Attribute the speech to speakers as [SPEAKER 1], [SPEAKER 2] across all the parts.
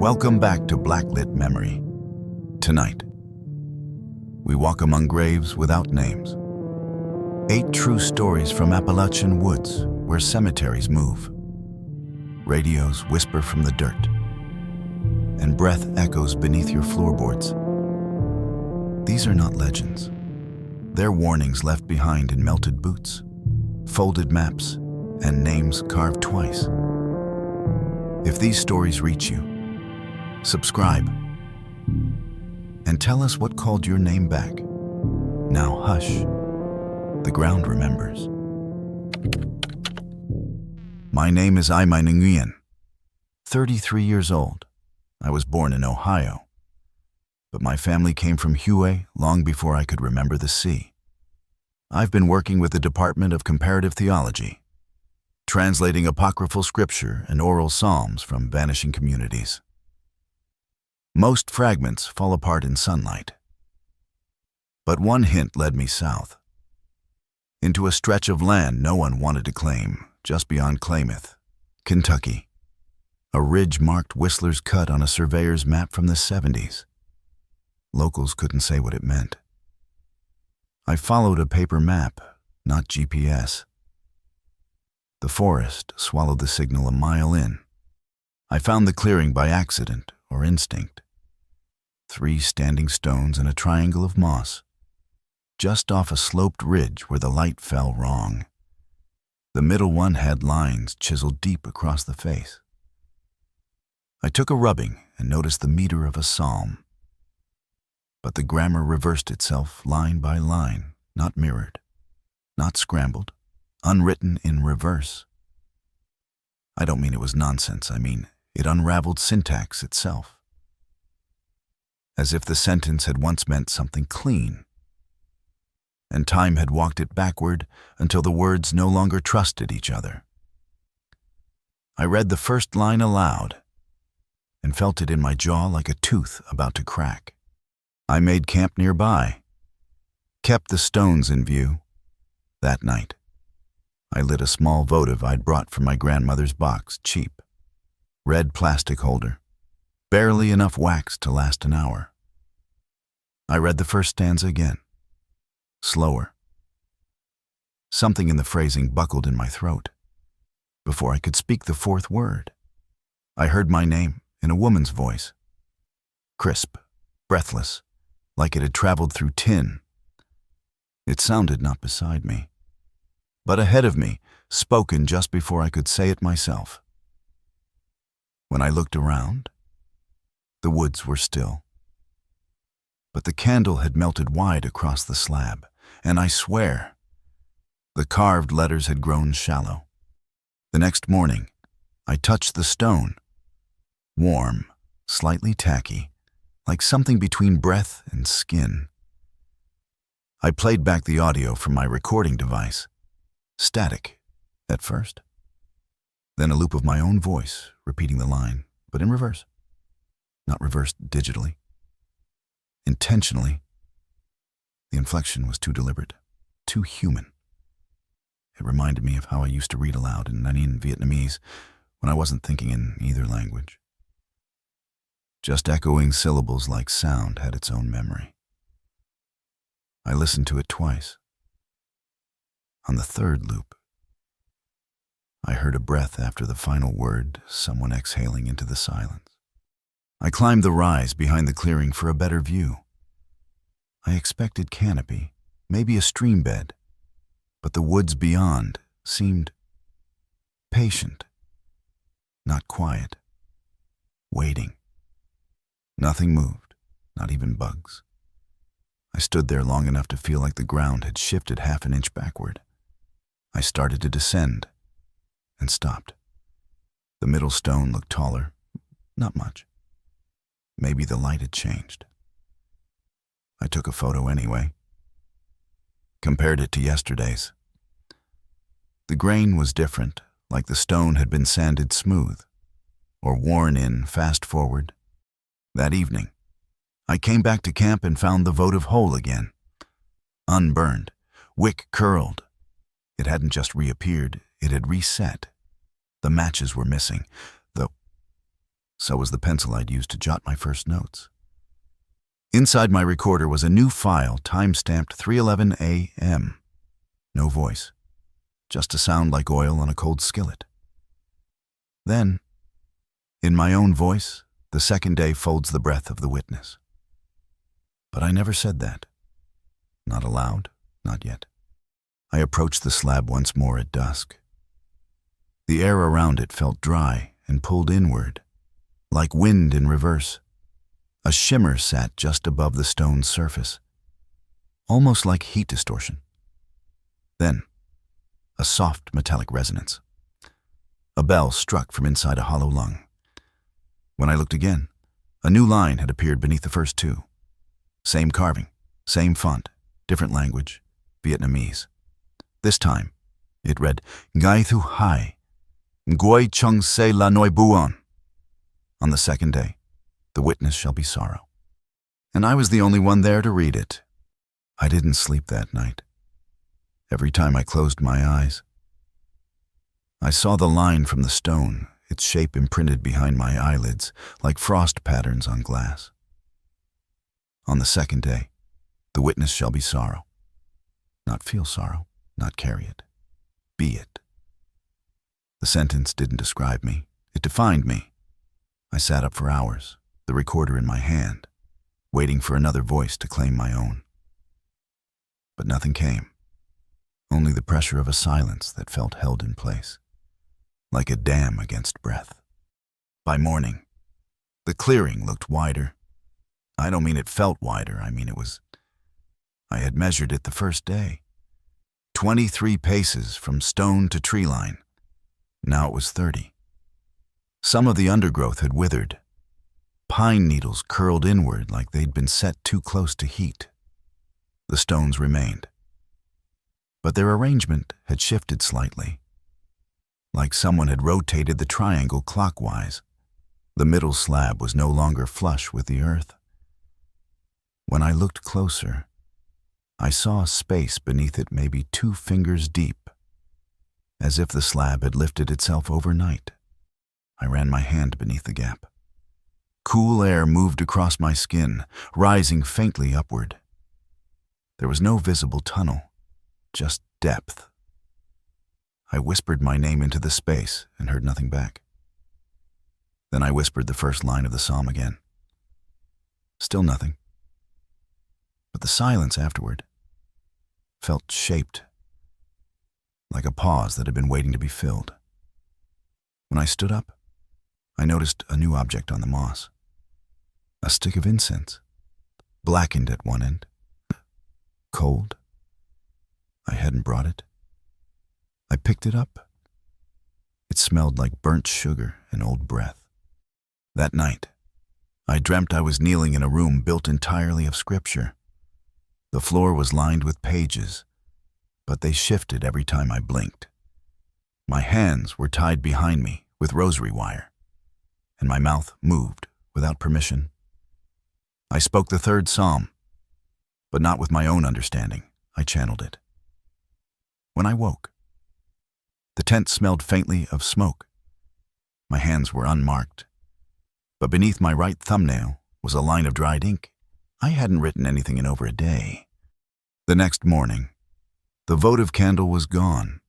[SPEAKER 1] Welcome back to Blacklit Memory. Tonight, we walk among graves without names. 8 true stories from Appalachian woods where cemeteries move. Radios whisper from the dirt, and breath echoes beneath your floorboards. These are not legends. They're warnings left behind in melted boots, folded maps, and names carved twice. If these stories reach you, subscribe and tell us what called your name back. Now hush, the ground remembers. My name is Nguyen, 33 years old. I was born in Ohio, but my family came from Hue long before I could remember the sea. I've been working with the Department of Comparative Theology, translating apocryphal scripture and oral psalms from vanishing communities. Most fragments fall apart in sunlight, but one hint led me south, into a stretch of land no one wanted to claim, just beyond Klamath, Kentucky. A ridge marked Whistler's Cut on a surveyor's map from the 70s. Locals couldn't say what it meant. I followed a paper map, not GPS. The forest swallowed the signal a mile in. I found the clearing by accident or instinct. 3 standing stones and a triangle of moss, just off a sloped ridge where the light fell wrong. The middle one had lines chiseled deep across the face. I took a rubbing and noticed the meter of a psalm. But the grammar reversed itself line by line, not mirrored, not scrambled, unwritten in reverse. I don't mean it was nonsense, I mean it unraveled syntax itself. As if the sentence had once meant something clean, and time had walked it backward until the words no longer trusted each other. I read the first line aloud and felt it in my jaw like a tooth about to crack. I made camp nearby, kept the stones in view. That night, I lit a small votive I'd brought from my grandmother's box, cheap. Red plastic holder, barely enough wax to last an hour. I read the first stanza again, slower. Something in the phrasing buckled in my throat. Before I could speak the 4th word, I heard my name in a woman's voice, crisp, breathless, like it had traveled through tin. It sounded not beside me, but ahead of me, spoken just before I could say it myself. When I looked around, the woods were still. But the candle had melted wide across the slab, and I swear, the carved letters had grown shallow. The next morning, I touched the stone, warm, slightly tacky, like something between breath and skin. I played back the audio from my recording device, static at first, then a loop of my own voice repeating the line, but in reverse. Not reversed digitally. Intentionally. The inflection was too deliberate, too human. It reminded me of how I used to read aloud in Nanyin Vietnamese when I wasn't thinking in either language. Just echoing syllables like sound had its own memory. I listened to it twice. On the 3rd loop, I heard a breath after the final word, someone exhaling into the silence. I climbed the rise behind the clearing for a better view. I expected canopy, maybe a stream bed, but the woods beyond seemed patient, not quiet, waiting. Nothing moved, not even bugs. I stood there long enough to feel like the ground had shifted half an inch backward. I started to descend and stopped. The middle stone looked taller, not much. Maybe the light had changed. I took a photo anyway. Compared it to yesterday's. The grain was different, like the stone had been sanded smooth, or worn in fast forward. That evening, I came back to camp and found the votive whole again. Unburned, wick curled. It hadn't just reappeared, it had reset. The matches were missing, though So was the pencil I'd used to jot my first notes. Inside my recorder was a new file, time-stamped 3:11 a.m. No voice, just a sound like oil on a cold skillet. Then, in my own voice, the second day folds the breath of the witness. But I never said that. Not aloud, not yet. I approached the slab once more at dusk. The air around it felt dry and pulled inward, like wind in reverse. A shimmer sat just above the stone's surface, almost like heat distortion. Then, a soft metallic resonance. A bell struck from inside a hollow lung. When I looked again, a new line had appeared beneath the first two. Same carving, same font, different language, Vietnamese. This time, it read, Ngai Thu Hai, Nguoi Chung Se La Noi Buon. On the second day, the witness shall be sorrow. And I was the only one there to read it. I didn't sleep that night. Every time I closed my eyes, I saw the line from the stone, its shape imprinted behind my eyelids, like frost patterns on glass. On the second day, the witness shall be sorrow. Not feel sorrow, not carry it. Be it. The sentence didn't describe me. It defined me. I sat up for hours, the recorder in my hand, waiting for another voice to claim my own. But nothing came. Only the pressure of a silence that felt held in place, like a dam against breath. By morning, the clearing looked wider. I don't mean it felt wider, I mean I had measured it the first day. 23 paces from stone to tree line. Now it was 30. Some of the undergrowth had withered. Pine needles curled inward like they'd been set too close to heat. The stones remained, but their arrangement had shifted slightly, like someone had rotated the triangle clockwise. The middle slab was no longer flush with the earth. When I looked closer, I saw a space beneath it maybe 2 fingers deep, as if the slab had lifted itself overnight. I ran my hand beneath the gap. Cool air moved across my skin, rising faintly upward. There was no visible tunnel, just depth. I whispered my name into the space and heard nothing back. Then I whispered the first line of the psalm again. Still nothing. But the silence afterward felt shaped, like a pause that had been waiting to be filled. When I stood up, I noticed a new object on the moss. A stick of incense, blackened at one end. Cold. I hadn't brought it. I picked it up. It smelled like burnt sugar and old breath. That night, I dreamt I was kneeling in a room built entirely of scripture. The floor was lined with pages, but they shifted every time I blinked. My hands were tied behind me with rosary wire, and my mouth moved without permission. I spoke the third psalm, but not with my own understanding. I channeled it. When I woke, the tent smelled faintly of smoke. My hands were unmarked, but beneath my right thumbnail was a line of dried ink. I hadn't written anything in over a day. The next morning, the votive candle was gone.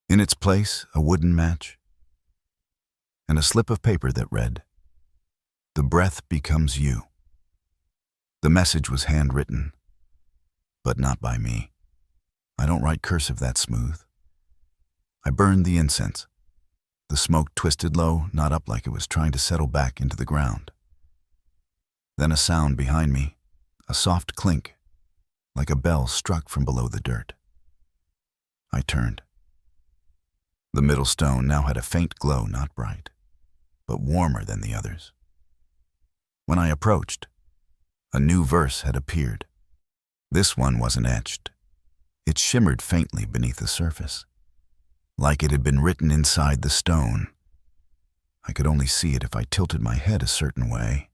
[SPEAKER 1] In its place, a wooden match and a slip of paper that read, "The breath becomes you." The message was handwritten, but not by me. I don't write cursive that smooth. I burned the incense. The smoke twisted low, not up like it was trying to settle back into the ground. Then a sound behind me, a soft clink, like a bell struck from below the dirt. I turned. The middle stone now had a faint glow, not bright, but warmer than the others. When I approached, a new verse had appeared. This one wasn't etched. It shimmered faintly beneath the surface, like it had been written inside the stone. I could only see it if I tilted my head a certain way.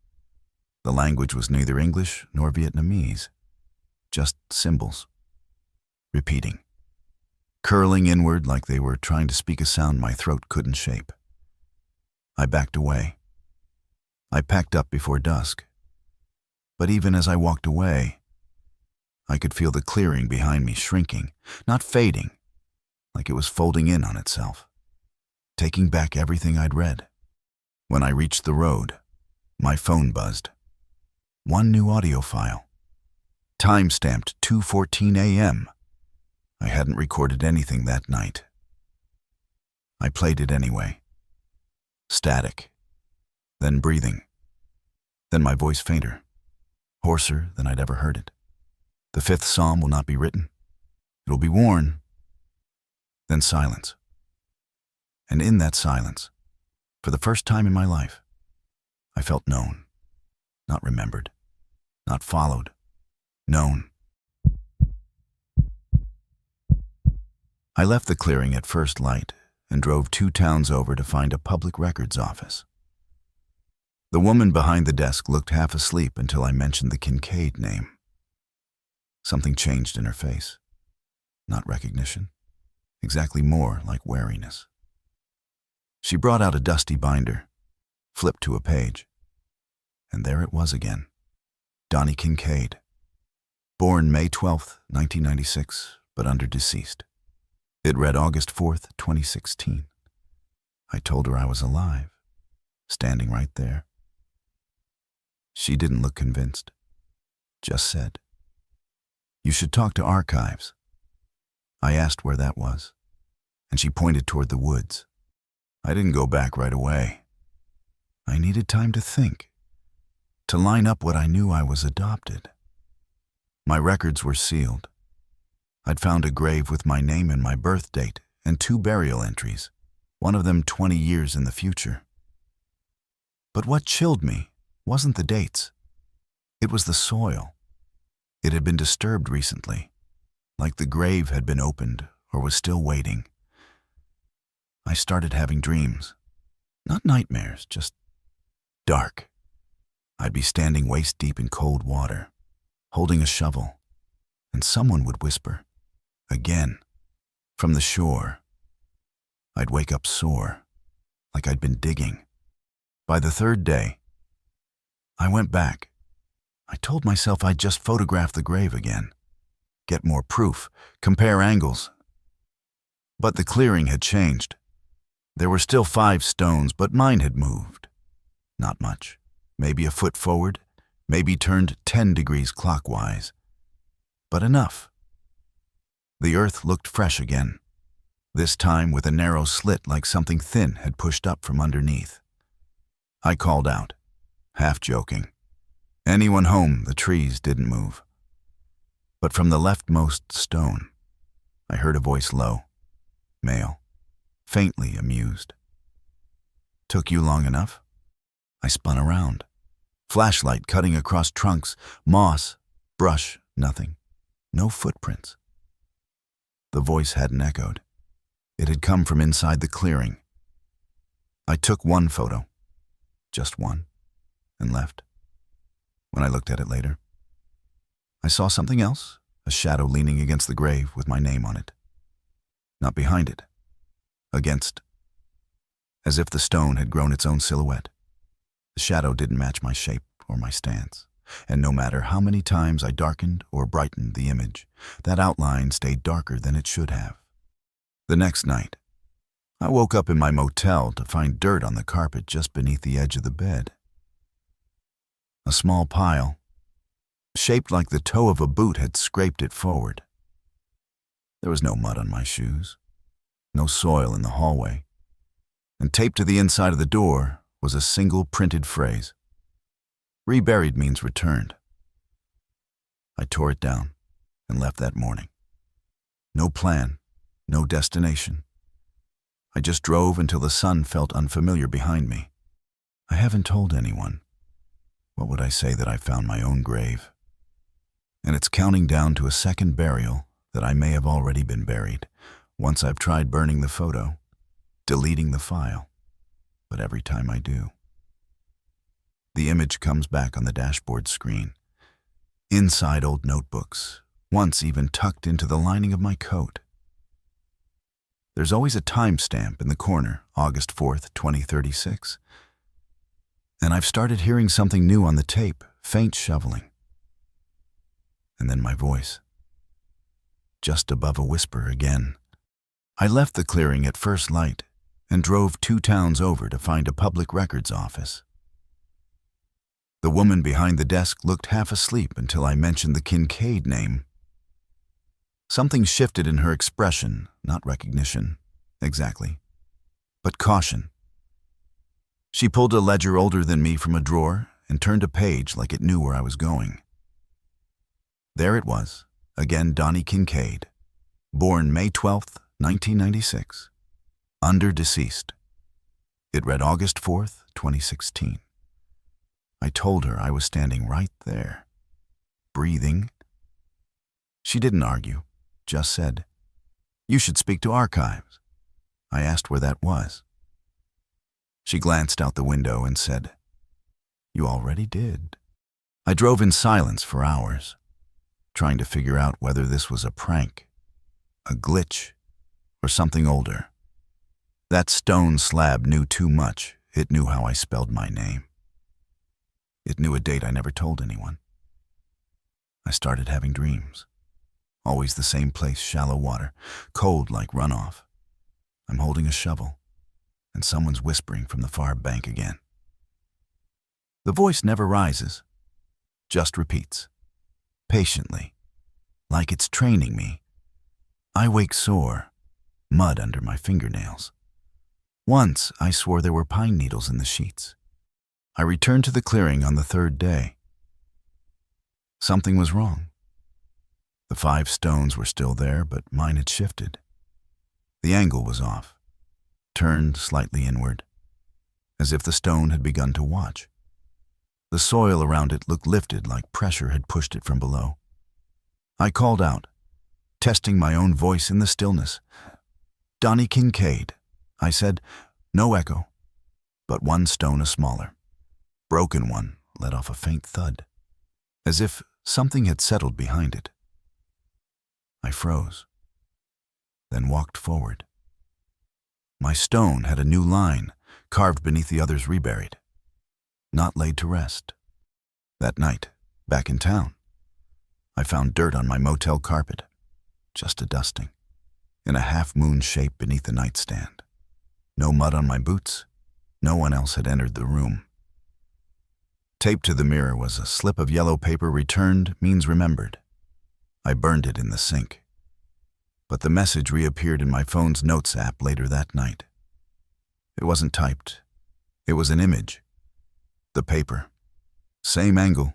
[SPEAKER 1] The language was neither English nor Vietnamese, just symbols, repeating, curling inward like they were trying to speak a sound my throat couldn't shape. I backed away, I packed up before dusk. But even as I walked away, I could feel the clearing behind me shrinking, not fading, like it was folding in on itself, taking back everything I'd read. When I reached the road, my phone buzzed. One new audio file. Time-stamped 2:14 a.m. I hadn't recorded anything that night. I played it anyway. Static. Then breathing. Then my voice fainter. Hoarser than I'd ever heard it. The fifth psalm will not be written. It'll be worn. Then silence. And in that silence, for the first time in my life, I felt known. Not remembered. Not followed. Known. I left the clearing at first light and drove 2 towns over to find a public records office. The woman behind the desk looked half asleep until I mentioned the Kincaid name. Something changed in her face. Not recognition. Exactly more like wariness. She brought out a dusty binder, flipped to a page, and there it was again. Donnie Kincaid. Born May 12th, 1996, but under deceased. It read August 4th, 2016. I told her I was alive, standing right there. She didn't look convinced, just said, "You should talk to archives." I asked where that was, and she pointed toward the woods. I didn't go back right away. I needed time to think, to line up what I knew I was adopted. My records were sealed. I'd found a grave with my name and my birth date and 2 burial entries, one of them 20 years in the future. But what chilled me wasn't the dates. It was the soil. It had been disturbed recently, like the grave had been opened or was still waiting. I started having dreams. Not nightmares, just dark. I'd be standing waist-deep in cold water, holding a shovel, and someone would whisper, "Again," from the shore. I'd wake up sore, like I'd been digging. By the 3rd day, I went back. I told myself I'd just photograph the grave again, get more proof, compare angles. But the clearing had changed. There were still 5 stones, but mine had moved. Not much. Maybe a foot forward, maybe turned 10 degrees clockwise. But enough. The earth looked fresh again, this time with a narrow slit like something thin had pushed up from underneath. I called out, half joking. Anyone home, the trees didn't move. But from the leftmost stone, I heard a voice low, male, faintly amused. "Took you long enough?" I spun around. Flashlight cutting across trunks, moss, brush, nothing. No footprints. The voice hadn't echoed. It had come from inside the clearing. I took 1 photo, just 1, and left. When I looked at it later, I saw something else, a shadow leaning against the grave with my name on it. Not behind it, against, as if the stone had grown its own silhouette. The shadow didn't match my shape or my stance, and no matter how many times I darkened or brightened the image, that outline stayed darker than it should have. The next night, I woke up in my motel to find dirt on the carpet just beneath the edge of the bed. A small pile, shaped like the toe of a boot, had scraped it forward. There was no mud on my shoes, no soil in the hallway, and taped to the inside of the door was a single printed phrase. "Reburied means returned." I tore it down and left that morning. No plan, no destination. I just drove until the sun felt unfamiliar behind me. I haven't told anyone. What would I say that I found my own grave? And it's counting down to a second burial that I may have already been buried, once I've tried burning the photo, deleting the file. But every time I do, the image comes back on the dashboard screen, inside old notebooks, once even tucked into the lining of my coat. There's always a timestamp in the corner, August 4th, 2036. And I've started hearing something new on the tape, faint shoveling. And then my voice, just above a whisper again. I left the clearing at first light and drove 2 towns over to find a public records office. The woman behind the desk looked half asleep until I mentioned the Kincaid name. Something shifted in her expression, not recognition, exactly, but caution. She pulled a ledger older than me from a drawer and turned a page like it knew where I was going. There it was, again Donnie Kincaid, born May 12th, 1996, under deceased. It read August 4th, 2016. I told her I was standing right there, breathing. She didn't argue, just said, "You should speak to archives." I asked where that was. She glanced out the window and said, "You already did." I drove in silence for hours, trying to figure out whether this was a prank, a glitch, or something older. That stone slab knew too much. It knew how I spelled my name. It knew a date I never told anyone. I started having dreams. Always the same place, shallow water, cold like runoff. I'm holding a shovel, and someone's whispering from the far bank again. The voice never rises, just repeats, patiently, like it's training me. I wake sore, mud under my fingernails. Once I swore there were pine needles in the sheets. I returned to the clearing on the 3rd day. Something was wrong. The 5 stones were still there, but mine had shifted. The angle was off, turned slightly inward, as if the stone had begun to watch. The soil around it looked lifted like pressure had pushed it from below. I called out, testing my own voice in the stillness. "Donnie Kincaid," I said, no echo, but 1 stone a smaller. Broken one let off a faint thud, as if something had settled behind it. I froze, then walked forward. My stone had a new line, carved beneath the others reburied, not laid to rest. That night, back in town, I found dirt on my motel carpet, just a dusting, in a half-moon shape beneath the nightstand. No mud on my boots. No one else had entered the room. Taped to the mirror was a slip of yellow paper. "Returned means remembered." I burned it in the sink. But the message reappeared in my phone's notes app later that night. It wasn't typed. It was an image. The paper. Same angle.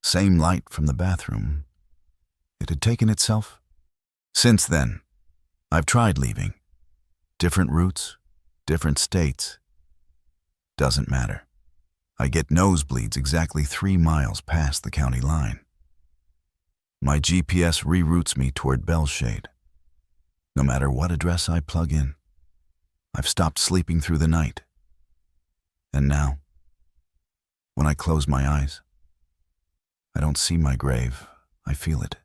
[SPEAKER 1] Same light from the bathroom. It had taken itself. Since then, I've tried leaving. Different routes, different states. Doesn't matter. I get nosebleeds exactly 3 miles past the county line. My GPS reroutes me toward Bellshade. No matter what address I plug in, I've stopped sleeping through the night. And now, when I close my eyes, I don't see my grave. I feel it.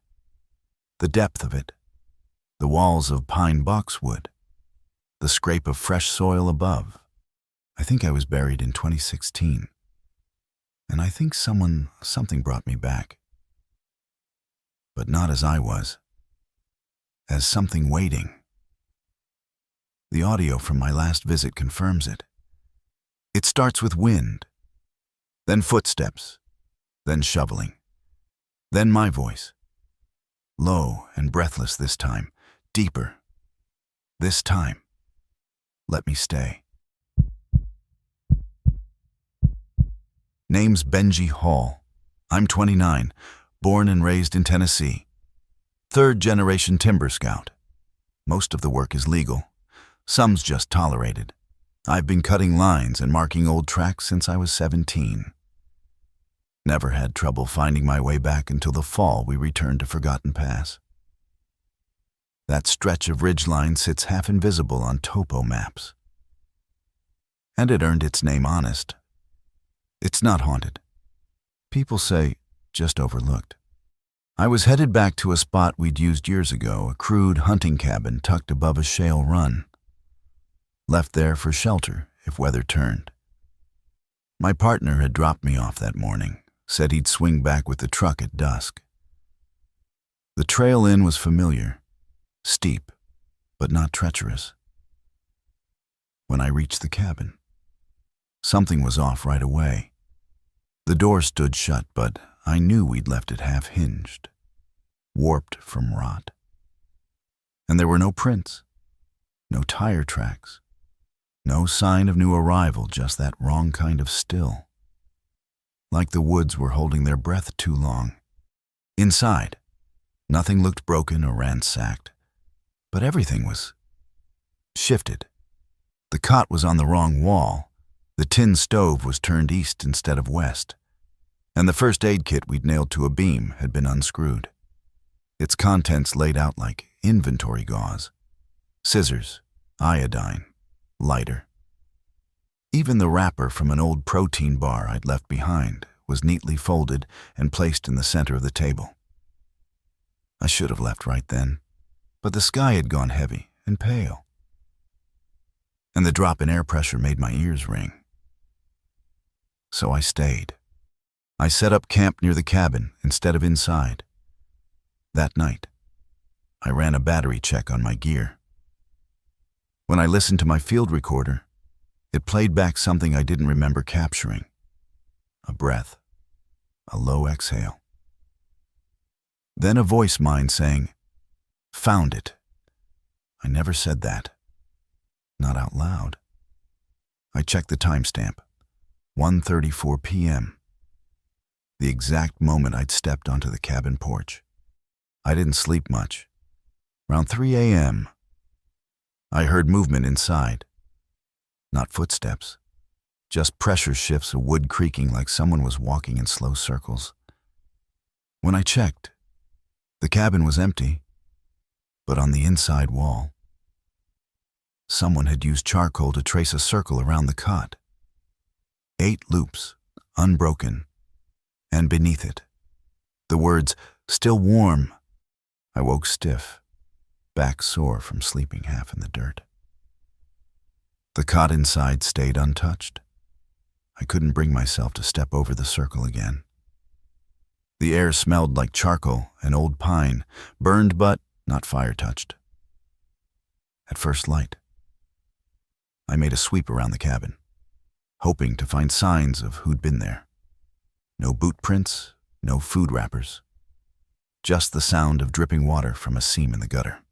[SPEAKER 1] The depth of it. The walls of pine boxwood. The scrape of fresh soil above. I think I was buried in 2016. And I think something brought me back. But not as I was. As something waiting. The audio from my last visit confirms it. It starts with wind, then footsteps, then shoveling, then my voice. Low and breathless this time, deeper. This time, let me stay. Name's Benji Hall. I'm 29, born and raised in Tennessee. 3rd-generation timber scout. Most of the work is legal. Some's just tolerated. I've been cutting lines and marking old tracks since I was 17. Never had trouble finding my way back until the fall we returned to Forgotten Pass. That stretch of ridgeline sits half invisible on topo maps. And it earned its name honest. It's not haunted. People say, just overlooked. I was headed back to a spot we'd used years ago, a crude hunting cabin tucked above a shale run. Left there for shelter if weather turned. My partner had dropped me off that morning, said he'd swing back with the truck at dusk. The trail in was familiar, steep, but not treacherous. When I reached the cabin, something was off right away. The door stood shut, but I knew we'd left it half-hinged, warped from rot. And there were no prints, no tire tracks, no sign of new arrival, just that wrong kind of still. Like the woods were holding their breath too long. Inside, nothing looked broken or ransacked, but everything was shifted. The cot was on the wrong wall, the tin stove was turned east instead of west, and the first aid kit we'd nailed to a beam had been unscrewed. Its contents laid out like inventory gauze: scissors, iodine, lighter. Even the wrapper from an old protein bar I'd left behind was neatly folded and placed in the center of the table. I should have left right then, but the sky had gone heavy and pale, and the drop in air pressure made my ears ring. So I stayed. I set up camp near the cabin instead of inside. That night, I ran a battery check on my gear. When I listened to my field recorder, it played back something I didn't remember capturing: a breath, a low exhale. Then a voice mind saying, "Found it." I never said that. Not out loud. I checked the timestamp, 1:34 p.m., the exact moment I'd stepped onto the cabin porch. I didn't sleep much. Around 3 a.m., I heard movement inside. Not footsteps, just pressure shifts of wood creaking like someone was walking in slow circles. When I checked, the cabin was empty, but on the inside wall, someone had used charcoal to trace a circle around the cot. 8 loops, unbroken, and beneath it, the words, "Still warm." I woke stiff, back sore from sleeping half in the dirt. The cot inside stayed untouched. I couldn't bring myself to step over the circle again. The air smelled like charcoal and old pine, burned but not fire-touched. At first light, I made a sweep around the cabin, hoping to find signs of who'd been there. No boot prints, no food wrappers, just the sound of dripping water from a seam in the gutter.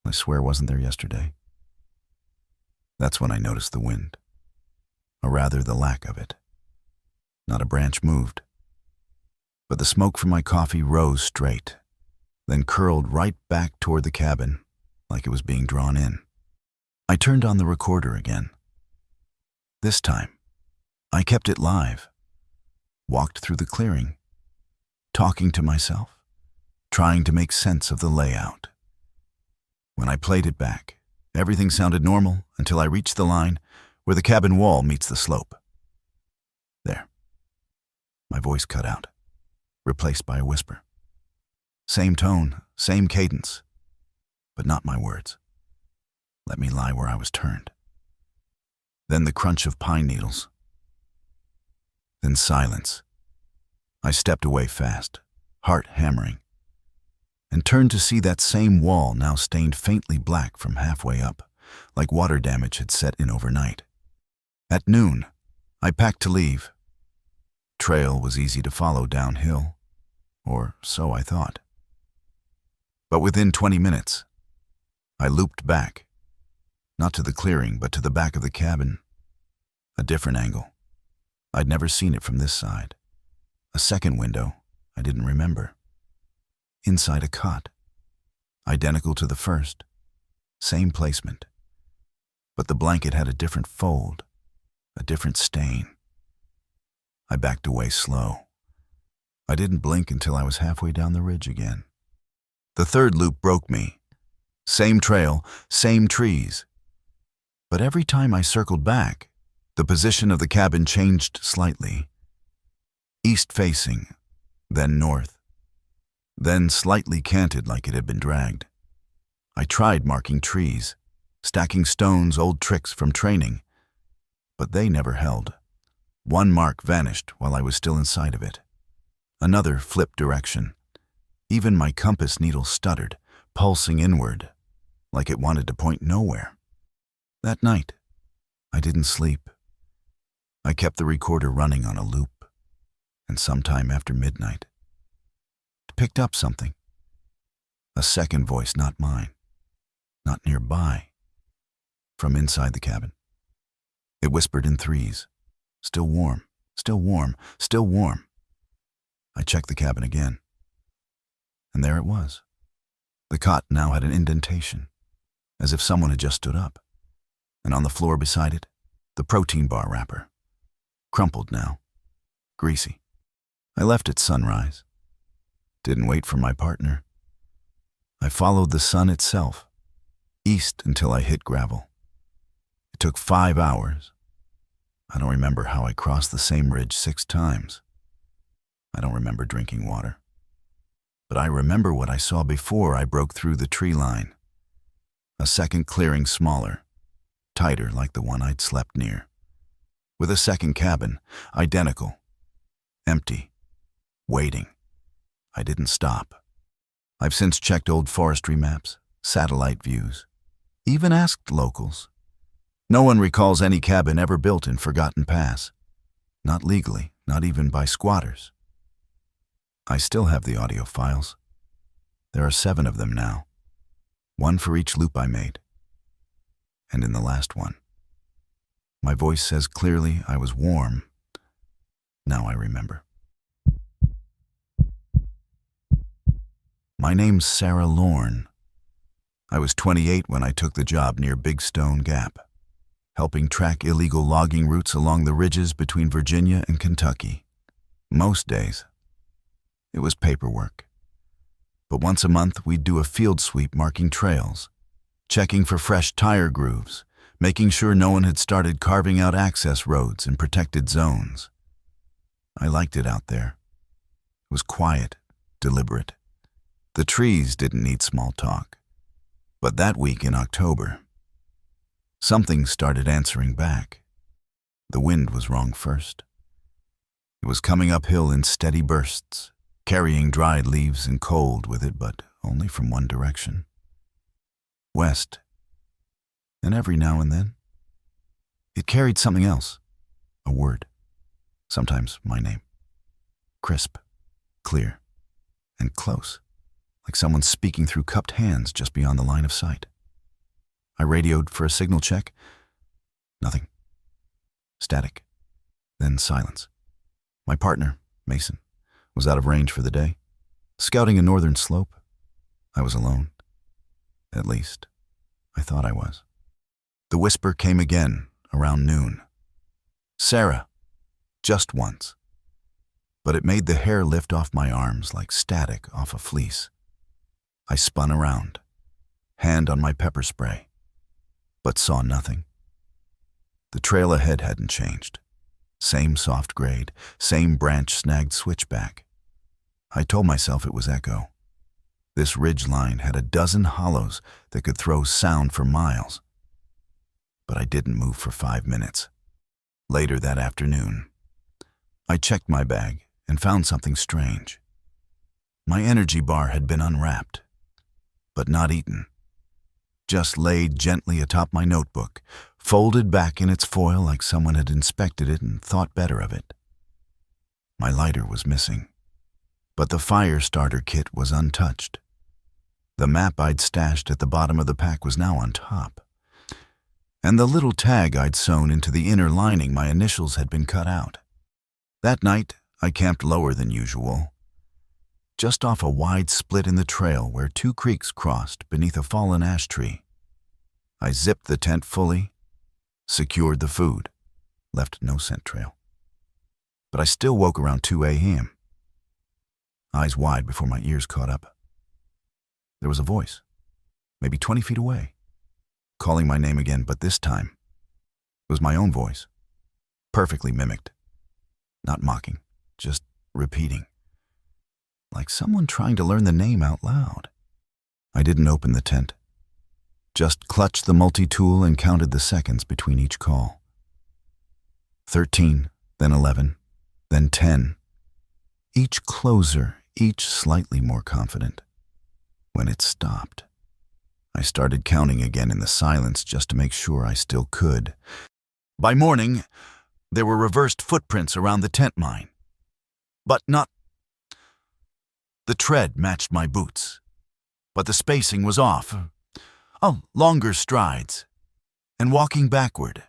[SPEAKER 1] I swear it wasn't there yesterday. That's when I noticed the wind, or rather the lack of it. Not a branch moved, but the smoke from my coffee rose straight, then curled right back toward the cabin like it was being drawn in. I turned on the recorder again. This time, I kept it live, walked through the clearing, talking to myself, trying to make sense of the layout. When I played it back, everything sounded normal until I reached the line where the cabin wall meets the slope. There. My voice cut out, replaced by a whisper. Same tone, same cadence, but not my words. Let me lie where I was turned. Then the crunch of pine needles. Then silence. I stepped away fast, heart hammering, and turned to see that same wall now stained faintly black from halfway up, like water damage had set in overnight. At noon, I packed to leave. Trail was easy to follow downhill, or so I thought. But within 20 minutes, I looped back, not to the clearing, but to the back of the cabin. A different angle. I'd never seen it from this side. A second window I didn't remember. Inside a cot, identical to the first, same placement. But the blanket had a different fold, a different stain. I backed away slow. I didn't blink until I was halfway down the ridge again. The third loop broke me. Same trail, same trees. But every time I circled back, the position of the cabin changed slightly. East-facing, then north, then slightly canted like it had been dragged. I tried marking trees, stacking stones, old tricks from training, but they never held. One mark vanished while I was still inside of it. Another flipped direction. Even my compass needle stuttered, pulsing inward, like it wanted to point nowhere. That night, I didn't sleep. I kept the recorder running on a loop, and sometime after midnight, it picked up something. A second voice, not mine, not nearby, from inside the cabin. It whispered in threes, still warm, still warm, still warm. I checked the cabin again, and there it was. The cot now had an indentation, as if someone had just stood up, and on the floor beside it, the protein bar wrapper, crumpled now, greasy. I left at sunrise. Didn't wait for my partner. I followed the sun itself, east until I hit gravel. It took 5 hours. I don't remember how I crossed the same ridge 6 times. I don't remember drinking water. But I remember what I saw before I broke through the tree line. A second clearing smaller, tighter like the one I'd slept near. With a second cabin, identical, empty, waiting. I didn't stop. I've since checked old forestry maps, satellite views, even asked locals. No one recalls any cabin ever built in Forgotten Pass. Not legally, not even by squatters. I still have the audio files. There are 7 of them now, 1 for each loop I made. And in the last one, my voice says clearly I was warm. Now I remember. My name's Sarah Lorne. I was 28 when I took the job near Big Stone Gap, helping track illegal logging routes along the ridges between Virginia and Kentucky. Most days, it was paperwork. But once a month, we'd do a field sweep marking trails, checking for fresh tire grooves, making sure no one had started carving out access roads in protected zones. I liked it out there. It was quiet, deliberate. The trees didn't need small talk. But that week in October, something started answering back. The wind was wrong first. It was coming uphill in steady bursts, carrying dried leaves and cold with it, but only from one direction. West. And every now and then, it carried something else, a word, sometimes my name. Crisp, clear, and close, like someone speaking through cupped hands just beyond the line of sight. I radioed for a signal check. Nothing. Static. Then silence. My partner, Mason, was out of range for the day. Scouting a northern slope, I was alone. At least, I thought I was. The whisper came again around noon. Sarah, just once. But it made the hair lift off my arms like static off a fleece. I spun around, hand on my pepper spray, but saw nothing. The trail ahead hadn't changed. Same soft grade, same branch-snagged switchback. I told myself it was echo. This ridge line had a dozen hollows that could throw sound for miles. But I didn't move for 5 minutes. Later that afternoon, I checked my bag and found something strange. My energy bar had been unwrapped, but not eaten. Just laid gently atop my notebook, folded back in its foil like someone had inspected it and thought better of it. My lighter was missing, but the fire starter kit was untouched. The map I'd stashed at the bottom of the pack was now on top, and the little tag I'd sewn into the inner lining my initials had been cut out. That night, I camped lower than usual, just off a wide split in the trail where 2 creeks crossed beneath a fallen ash tree. I zipped the tent fully, secured the food, left no scent trail. But I still woke around 2 a.m., eyes wide before my ears caught up. There was a voice, maybe 20 feet away, calling my name again, but this time it was my own voice, perfectly mimicked, not mocking, just repeating, like someone trying to learn the name out loud. I didn't open the tent, just clutched the multi-tool and counted the seconds between each call. 13, then 11, then 10. Each closer, each slightly more confident. When it stopped, I started counting again in the silence just to make sure I still could. By morning, there were reversed footprints around the tent mine. But not... The tread matched my boots, but the spacing was off. Longer strides, and walking backward,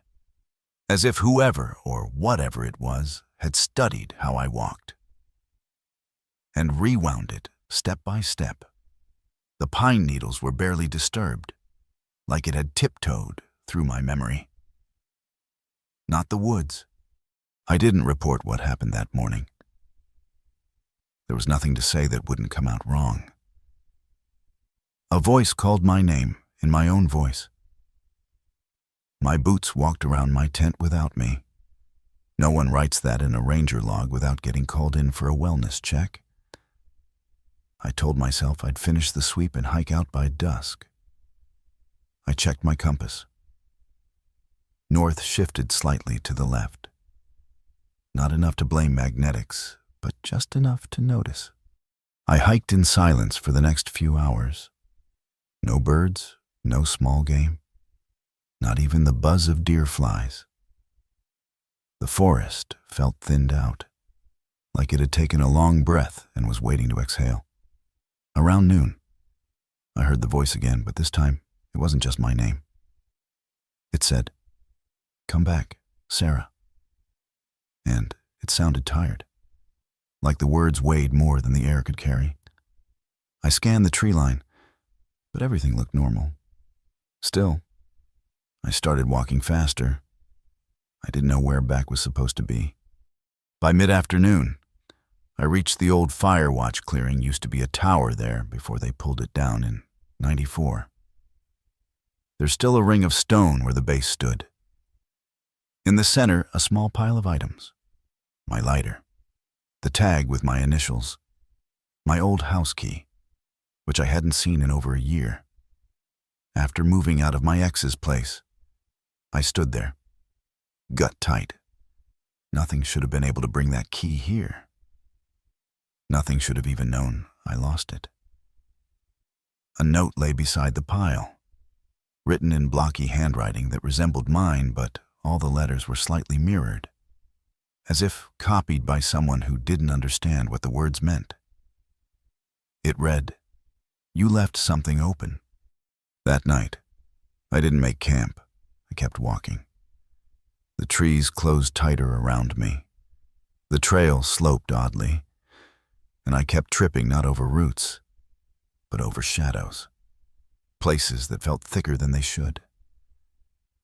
[SPEAKER 1] as if whoever or whatever it was had studied how I walked. And rewound it step by step. The pine needles were barely disturbed, like it had tiptoed through my memory. Not the woods. I didn't report what happened that morning. There was nothing to say that wouldn't come out wrong. A voice called my name in my own voice. My boots walked around my tent without me. No one writes that in a ranger log without getting called in for a wellness check. I told myself I'd finish the sweep and hike out by dusk. I checked my compass. North shifted slightly to the left. Not enough to blame magnetics, but just enough to notice. I hiked in silence for the next few hours. No birds, no small game, not even the buzz of deer flies. The forest felt thinned out, like it had taken a long breath and was waiting to exhale. Around noon, I heard the voice again, but this time it wasn't just my name. It said, "Come back, Sarah." And it sounded tired, like the words weighed more than the air could carry. I scanned the tree line, but everything looked normal. Still, I started walking faster. I didn't know where back was supposed to be. By mid-afternoon, I reached the old fire watch clearing. Used to be a tower there before they pulled it down in '94. There's still a ring of stone where the base stood. In the center, a small pile of items. My lighter, the tag with my initials, my old house key, which I hadn't seen in over a year. After moving out of my ex's place, I stood there, gut tight. Nothing should have been able to bring that key here. Nothing should have even known I lost it. A note lay beside the pile, written in blocky handwriting that resembled mine, but all the letters were slightly mirrored, as if copied by someone who didn't understand what the words meant. It read, "You left something open." That night, I didn't make camp. I kept walking. The trees closed tighter around me. The trail sloped oddly, and I kept tripping not over roots, but over shadows, places that felt thicker than they should.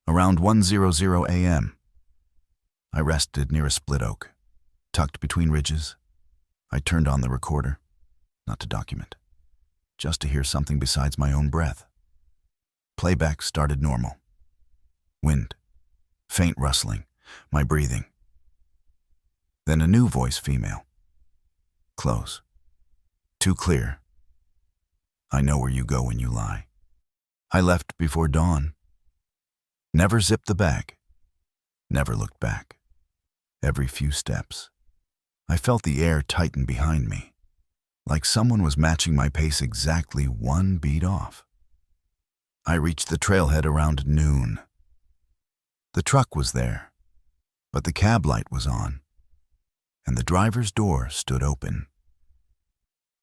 [SPEAKER 1] Around 1:00 a.m., I rested near a split oak, tucked between ridges. I turned on the recorder, not to document, just to hear something besides my own breath. Playback started normal. Wind, faint rustling, my breathing. Then a new voice, female. Close. Too clear. "I know where you go when you lie." I left before dawn. Never zipped the bag. Never looked back. Every few steps, I felt the air tighten behind me, like someone was matching my pace exactly one beat off. I reached the trailhead around noon. The truck was there, but the cab light was on, and the driver's door stood open.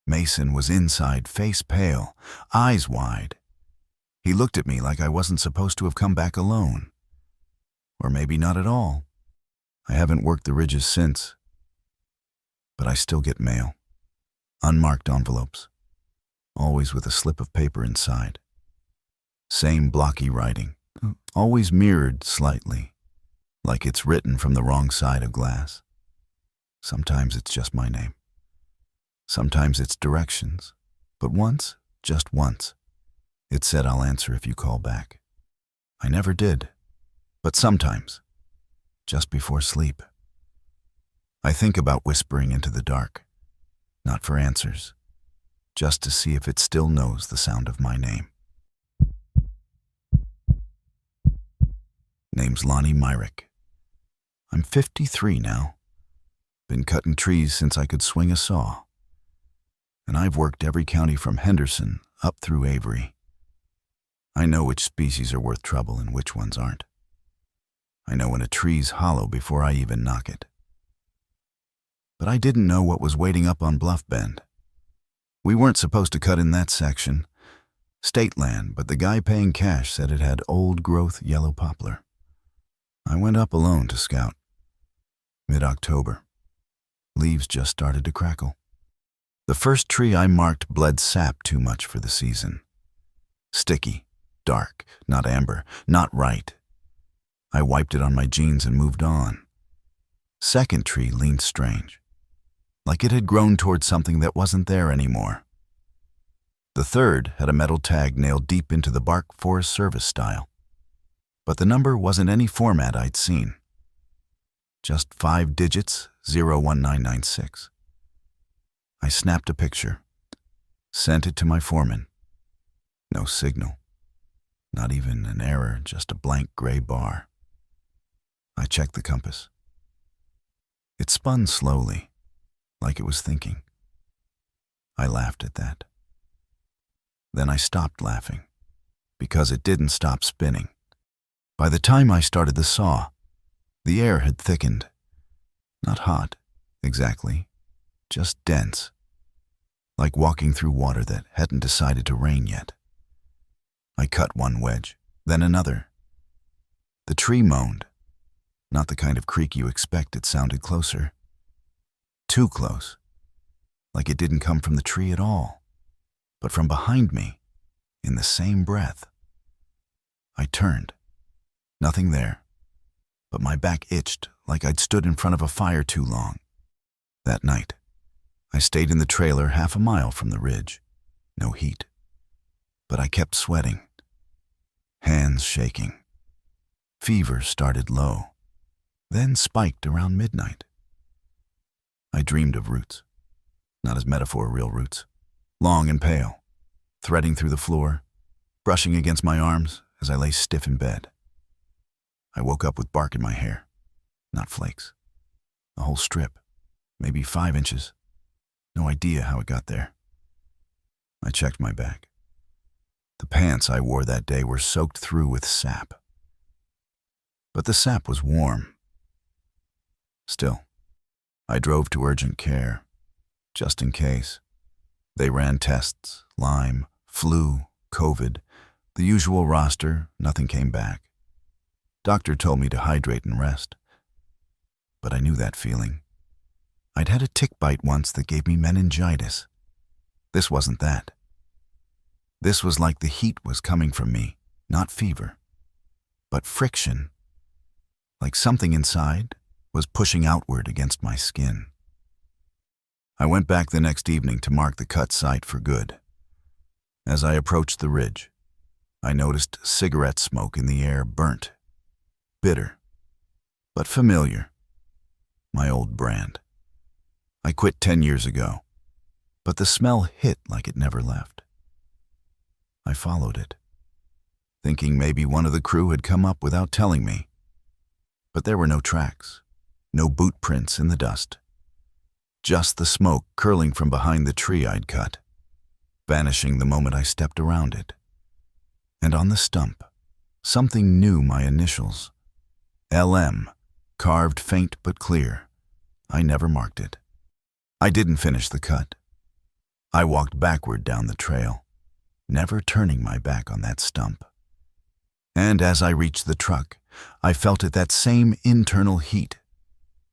[SPEAKER 1] Mason was inside, face pale, eyes wide. He looked at me like I wasn't supposed to have come back alone. Or maybe not at all. I haven't worked the ridges since. But I still get mail. Unmarked envelopes. Always with a slip of paper inside. Same blocky writing. Always mirrored slightly, like it's written from the wrong side of glass. Sometimes it's just my name. Sometimes it's directions. But once, just once, it said, "I'll answer if you call back." I never did, but sometimes, just before sleep, I think about whispering into the dark, not for answers, just to see if it still knows the sound of my name. Name's Lonnie Myrick. I'm 53 now. Been cutting trees since I could swing a saw. And I've worked every county from Henderson up through Avery. I know which species are worth trouble and which ones aren't. I know when a tree's hollow before I even knock it. But I didn't know what was waiting up on Bluff Bend. We weren't supposed to cut in that section. State land, but the guy paying cash said it had old-growth yellow poplar. I went up alone to scout. Mid-October. Leaves just started to crackle. The first tree I marked bled sap too much for the season. Sticky, dark, not amber, not right. I wiped it on my jeans and moved on. Second tree leaned strange, like it had grown towards something that wasn't there anymore. The third had a metal tag nailed deep into the bark Forest Service style. But the number wasn't any format I'd seen. Just 5 digits, 01996. I snapped a picture, sent it to my foreman. No signal, not even an error, just a blank gray bar. I checked the compass. It spun slowly, like it was thinking. I laughed at that. Then I stopped laughing, because it didn't stop spinning. By the time I started the saw, the air had thickened. Not hot, exactly, just dense, like walking through water that hadn't decided to rain yet. I cut one wedge, then another. The tree moaned, not the kind of creak you expect. It sounded closer. Too close, like it didn't come from the tree at all, but from behind me, in the same breath. I turned. Nothing there, but my back itched like I'd stood in front of a fire too long. That night, I stayed in the trailer 1/2 mile from the ridge. No heat, but I kept sweating, hands shaking. Fever started low, then spiked around midnight. I dreamed of roots, not as metaphor, real roots, long and pale, threading through the floor, brushing against my arms as I lay stiff in bed. I woke up with bark in my hair, not flakes. A whole strip, maybe 5 inches. No idea how it got there. I checked my bag. The pants I wore that day were soaked through with sap. But the sap was warm. Still, I drove to urgent care, just in case. They ran tests, Lyme, flu, COVID, the usual roster. Nothing came back. Doctor told me to hydrate and rest. But I knew that feeling. I'd had a tick bite once that gave me meningitis. This wasn't that. This was like the heat was coming from me, not fever, but friction. Like something inside was pushing outward against my skin. I went back the next evening to mark the cut site for good. As I approached the ridge, I noticed cigarette smoke in the air, burnt, bitter, but familiar. My old brand. I quit 10 years ago, but the smell hit like it never left. I followed it, thinking maybe one of the crew had come up without telling me. But there were no tracks, no boot prints in the dust. Just the smoke curling from behind the tree I'd cut, vanishing the moment I stepped around it. And on the stump, something knew my initials. LM, carved faint but clear. I never marked it. I didn't finish the cut. I walked backward down the trail, never turning my back on that stump. And as I reached the truck, I felt it, that same internal heat,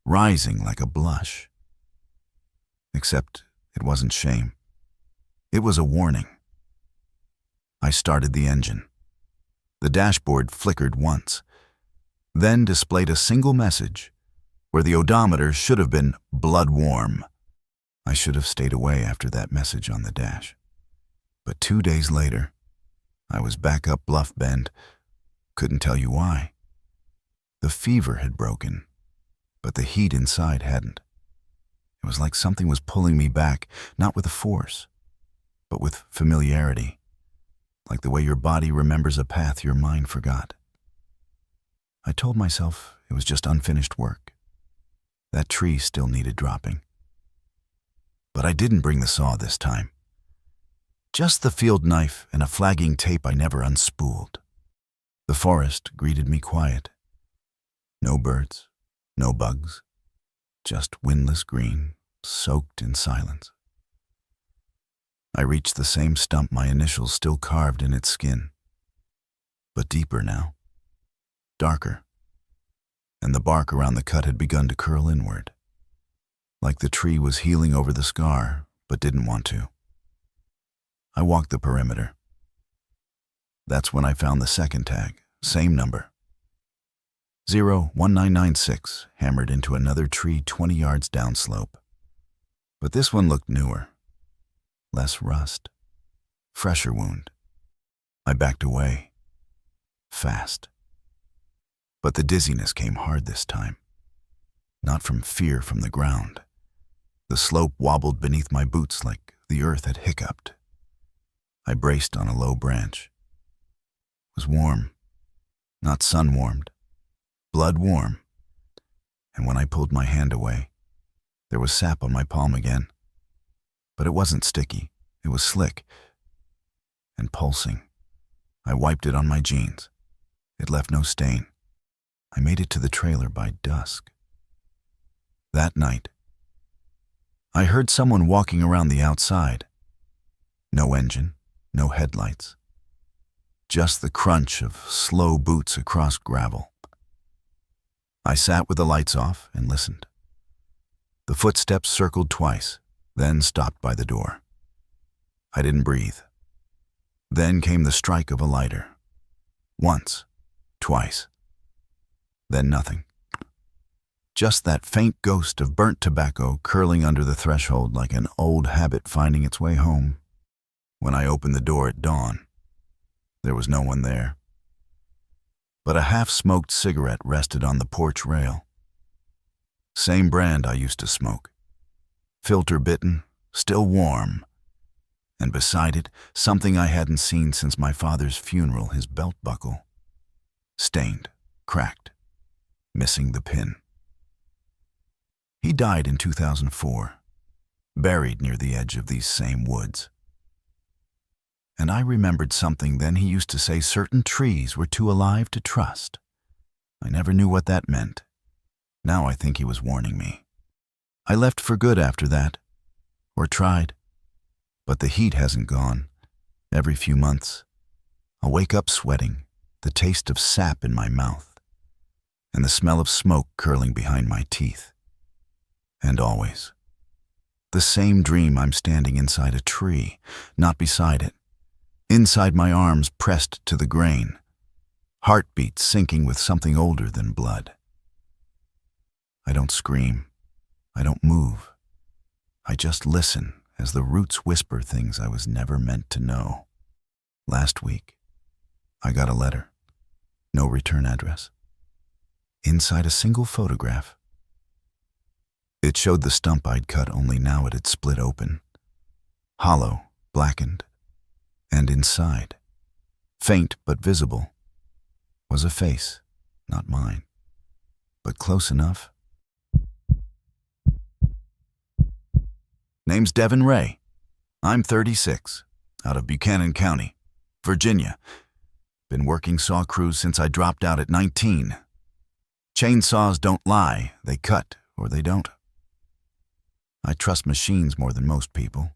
[SPEAKER 1] rising like a blush. Except it wasn't shame. It was a warning. I started the engine. The dashboard flickered once, then displayed a single message where the odometer should have been blood warm. I should have stayed away after that message on the dash. But 2 days later, I was back up Bluff Bend. Couldn't tell you why. The fever had broken, but the heat inside hadn't. It was like something was pulling me back, not with a force, but with familiarity, like the way your body remembers a path your mind forgot. I told myself it was just unfinished work. That tree still needed dropping. But I didn't bring the saw this time. Just the field knife and a flagging tape I never unspooled. The forest greeted me quiet. No birds, no bugs, just windless green, soaked in silence. I reached the same stump, my initials still carved in its skin, but deeper now, darker, and the bark around the cut had begun to curl inward, like the tree was healing over the scar, but didn't want to. I walked the perimeter. That's when I found the second tag, same number. 01996, hammered into another tree 20 yards downslope. But this one looked newer. Less rust. Fresher wound. I backed away. Fast. But the dizziness came hard this time. Not from fear from the ground. The slope wobbled beneath my boots like the earth had hiccuped. I braced on a low branch. It was warm. Not sun-warmed. Blood-warm. And when I pulled my hand away, there was sap on my palm again. But it wasn't sticky. It was slick and pulsing. I wiped it on my jeans. It left no stain. I made it to the trailer by dusk. That night, I heard someone walking around the outside. No engine, no headlights. Just the crunch of slow boots across gravel. I sat with the lights off and listened. The footsteps circled twice, then stopped by the door. I didn't breathe. Then came the strike of a lighter. Once, twice. Then nothing. Just that faint ghost of burnt tobacco curling under the threshold like an old habit finding its way home. When I opened the door at dawn, there was no one there. But a half-smoked cigarette rested on the porch rail. Same brand I used to smoke. Filter-bitten, still warm. And beside it, something I hadn't seen since my father's funeral, his belt buckle. Stained, cracked, missing the pin. He died in 2004, buried near the edge of these same woods. And I remembered something then. He used to say certain trees were too alive to trust. I never knew what that meant. Now I think he was warning me. I left for good after that, or tried. But the heat hasn't gone. Every few months, I'll wake up sweating, the taste of sap in my mouth, and the smell of smoke curling behind my teeth. And always, the same dream. I'm standing inside a tree, not beside it. Inside my arms pressed to the grain, heartbeat sinking with something older than blood. I don't scream. I don't move. I just listen as the roots whisper things I was never meant to know. Last week, I got a letter. No return address. Inside a single photograph. It showed the stump I'd cut, only now it had split open. Hollow, blackened. And inside, faint but visible, was a face, not mine, but close enough. Name's Devin Ray. I'm 36, out of Buchanan County, Virginia. Been working saw crews since I dropped out at 19. Chainsaws don't lie, they cut or they don't. I trust machines more than most people.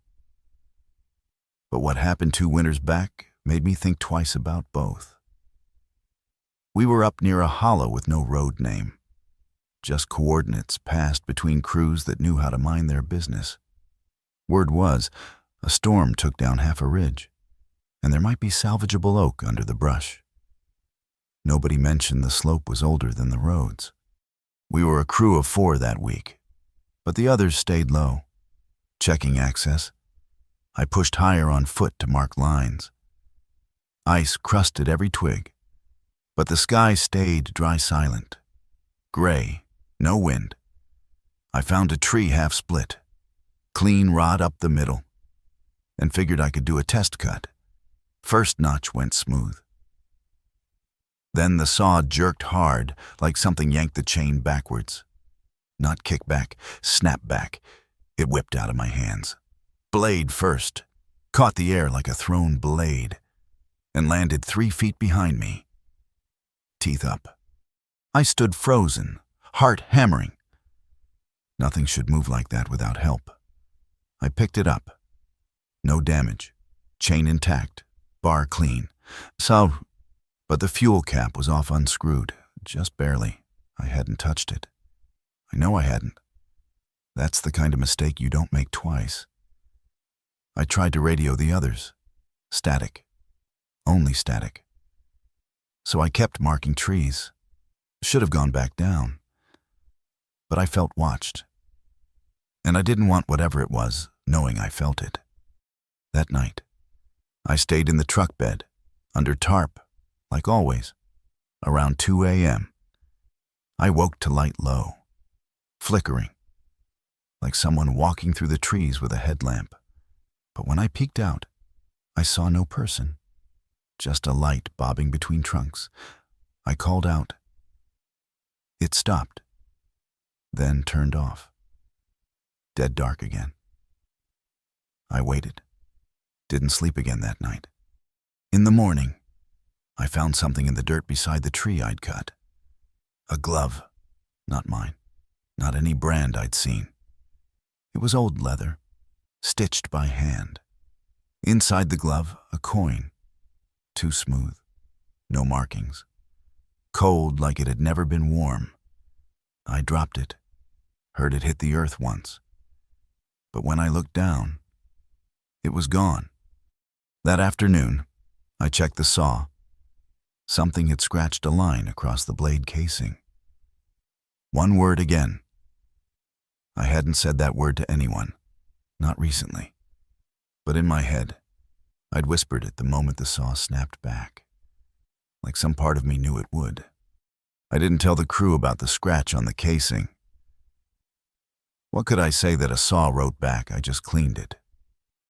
[SPEAKER 1] But what happened 2 winters back made me think twice about both. We were up near a hollow with no road name, just coordinates passed between crews that knew how to mind their business. Word was, a storm took down half a ridge, and there might be salvageable oak under the brush. Nobody mentioned the slope was older than the roads. We were a crew of 4 that week, but the others stayed low, checking access. I pushed higher on foot to mark lines. Ice crusted every twig, but the sky stayed dry silent. Gray, no wind. I found a tree half split, clean rod up the middle, and figured I could do a test cut. First notch went smooth. Then the saw jerked hard, like something yanked the chain backwards. Not kick back, snap back. It whipped out of my hands. Blade first, caught the air like a thrown blade, and landed 3 feet behind me. Teeth up. I stood frozen, heart hammering. Nothing should move like that without help. I picked it up. No damage. Chain intact. Bar clean. But the fuel cap was off unscrewed, just barely. I hadn't touched it. I know I hadn't. That's the kind of mistake you don't make twice. I tried to radio the others. Static. Only static. So I kept marking trees. Should have gone back down. But I felt watched. And I didn't want whatever it was, knowing I felt it. That night, I stayed in the truck bed, under tarp, like always, around 2 a.m. I woke to light low, flickering, like someone walking through the trees with a headlamp. But when I peeked out, I saw no person, just a light bobbing between trunks. I called out. It stopped, then turned off. Dead dark again. I waited. Didn't sleep again that night. In the morning, I found something in the dirt beside the tree I'd cut. A glove. Not mine. Not any brand I'd seen. It was old leather, stitched by hand. Inside the glove, a coin. Too smooth. No markings. Cold like it had never been warm. I dropped it. Heard it hit the earth once. But when I looked down, it was gone. That afternoon, I checked the saw. Something had scratched a line across the blade casing. One word again. I hadn't said that word to anyone, not recently. But in my head, I'd whispered it the moment the saw snapped back, like some part of me knew it would. I didn't tell the crew about the scratch on the casing. What could I say that a saw wrote back? I just cleaned it,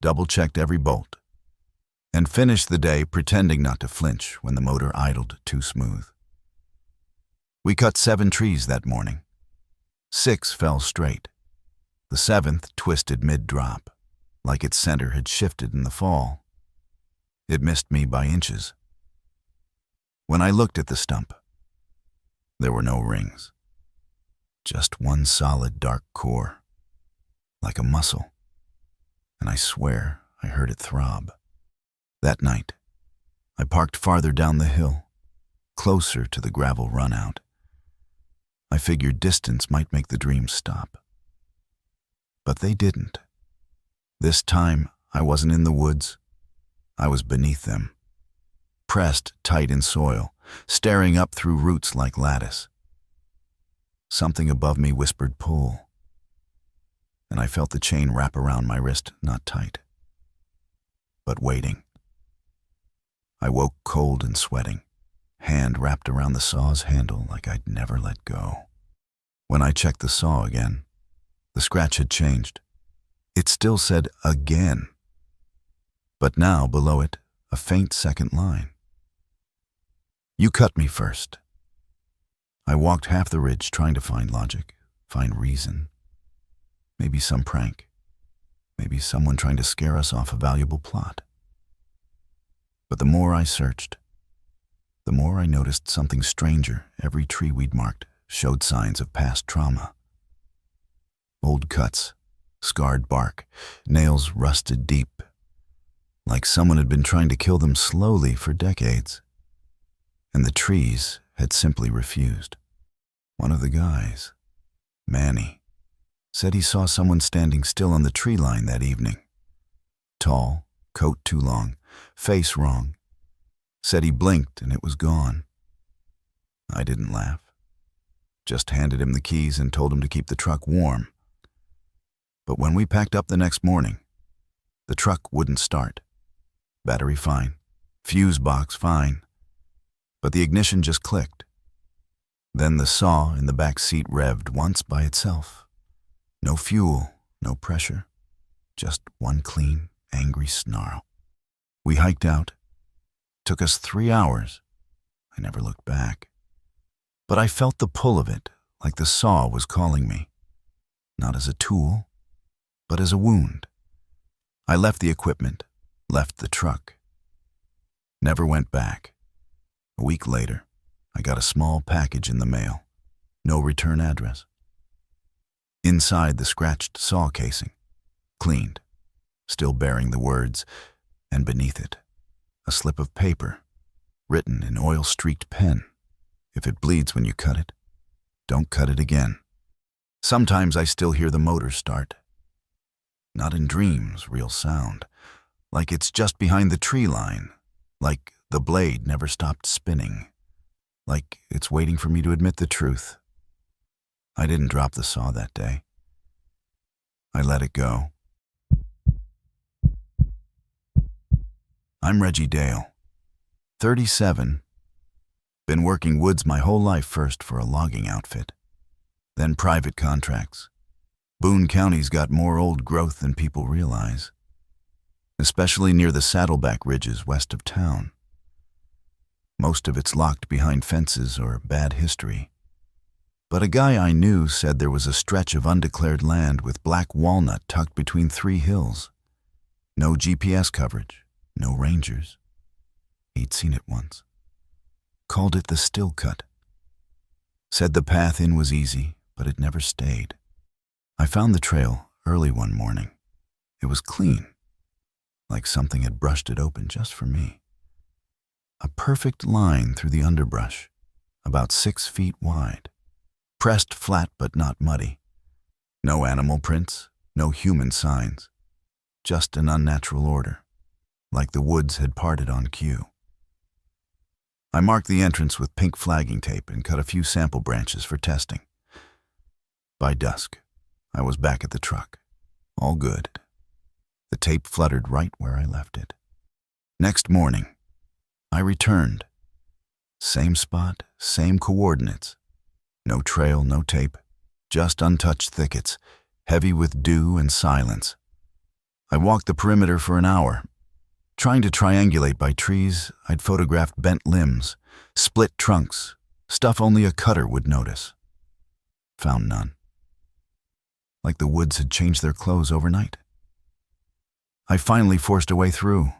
[SPEAKER 1] double-checked every bolt, and finished the day pretending not to flinch when the motor idled too smooth. We cut 7 trees that morning. 6 fell straight. The 7th twisted mid-drop, like its center had shifted in the fall. It missed me by inches. When I looked at the stump, there were no rings. Just one solid dark core, like a muscle, and I swear I heard it throb. That night, I parked farther down the hill, closer to the gravel runout. I figured distance might make the dream stop. But they didn't. This time, I wasn't in the woods. I was beneath them, pressed tight in soil, staring up through roots like lattice. Something above me whispered pull, and I felt the chain wrap around my wrist, not tight, but waiting. I woke cold and sweating, hand wrapped around the saw's handle like I'd never let go. When I checked the saw again, the scratch had changed. It still said again, but now below it, a faint second line. You cut me first. I walked half the ridge trying to find logic, find reason. Maybe some prank. Maybe someone trying to scare us off a valuable plot. But the more I searched, the more I noticed something stranger. Every tree we'd marked showed signs of past trauma. Old cuts, scarred bark, nails rusted deep, like someone had been trying to kill them slowly for decades. And the trees had simply refused. One of the guys, Manny, said he saw someone standing still on the tree line that evening. Tall, coat too long, face wrong. Said he blinked and it was gone. I didn't laugh. Just handed him the keys and told him to keep the truck warm. But when we packed up the next morning, the truck wouldn't start. Battery fine, fuse box fine, but the ignition just clicked. Then the saw in the back seat revved once by itself. No fuel, no pressure, just one clean, angry snarl. We hiked out. Took us 3 hours. I I never looked back. But I felt the pull of it, like the saw was calling me. Not as a tool, but as a wound. I left the equipment, left the truck. Never went back. A week later, I got a small package in the mail. No return address. Inside the scratched saw casing, cleaned, still bearing the words, and beneath it, a slip of paper, written in oil-streaked pen. If it bleeds when you cut it, don't cut it again. Sometimes I still hear the motor start. Not in dreams, real sound. Like it's just behind the tree line. Like the blade never stopped spinning. Like it's waiting for me to admit the truth. I didn't drop the saw that day. I let it go. I'm Reggie Dale, 37. Been working woods my whole life, first for a logging outfit, then private contracts. Boone County's got more old growth than people realize, especially near the Saddleback ridges west of town. Most of it's locked behind fences or bad history. But a guy I knew said there was a stretch of undeclared land with black walnut tucked between 3 hills. No GPS coverage, no rangers. He'd seen it once. Called it the Still Cut. Said the path in was easy, but it never stayed. I found the trail early one morning. It was clean, like something had brushed it open just for me. A perfect line through the underbrush, about 6 feet wide. Pressed flat but not muddy. No animal prints, no human signs. Just an unnatural order, like the woods had parted on cue. I marked the entrance with pink flagging tape and cut a few sample branches for testing. By dusk, I was back at the truck. All good. The tape fluttered right where I left it. Next morning, I returned. Same spot, same coordinates. No trail, no tape, just untouched thickets, heavy with dew and silence. I walked the perimeter for an hour, trying to triangulate by trees. I'd photographed bent limbs, split trunks, stuff only a cutter would notice. Found none. Like the woods had changed their clothes overnight. I finally forced a way through,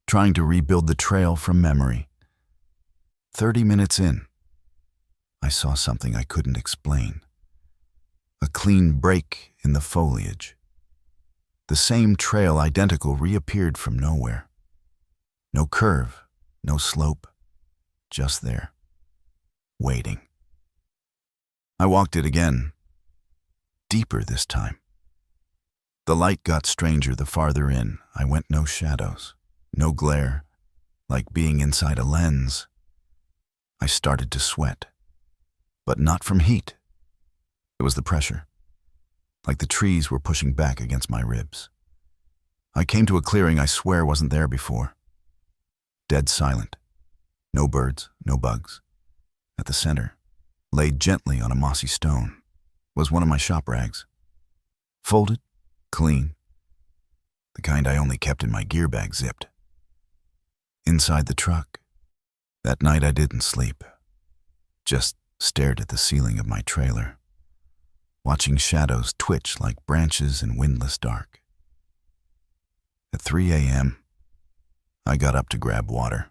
[SPEAKER 1] trying to rebuild the trail from memory. 30 minutes in, I saw something I couldn't explain. A clean break in the foliage. The same trail, identical, reappeared from nowhere. No curve, no slope, just there, waiting. I walked it again, deeper this time. The light got stranger the farther in. I went. No shadows, no glare, like being inside a lens. I started to sweat. But not from heat. It was the pressure, like the trees were pushing back against my ribs. I came to a clearing I swear wasn't there before. Dead silent. No birds, no bugs. At the center, laid gently on a mossy stone, was one of my shop rags. Folded, clean. The kind I only kept in my gear bag zipped. Inside the truck. That night I didn't sleep. Just stared at the ceiling of my trailer, watching shadows twitch like branches in windless dark. At 3 a.m., I got up to grab water.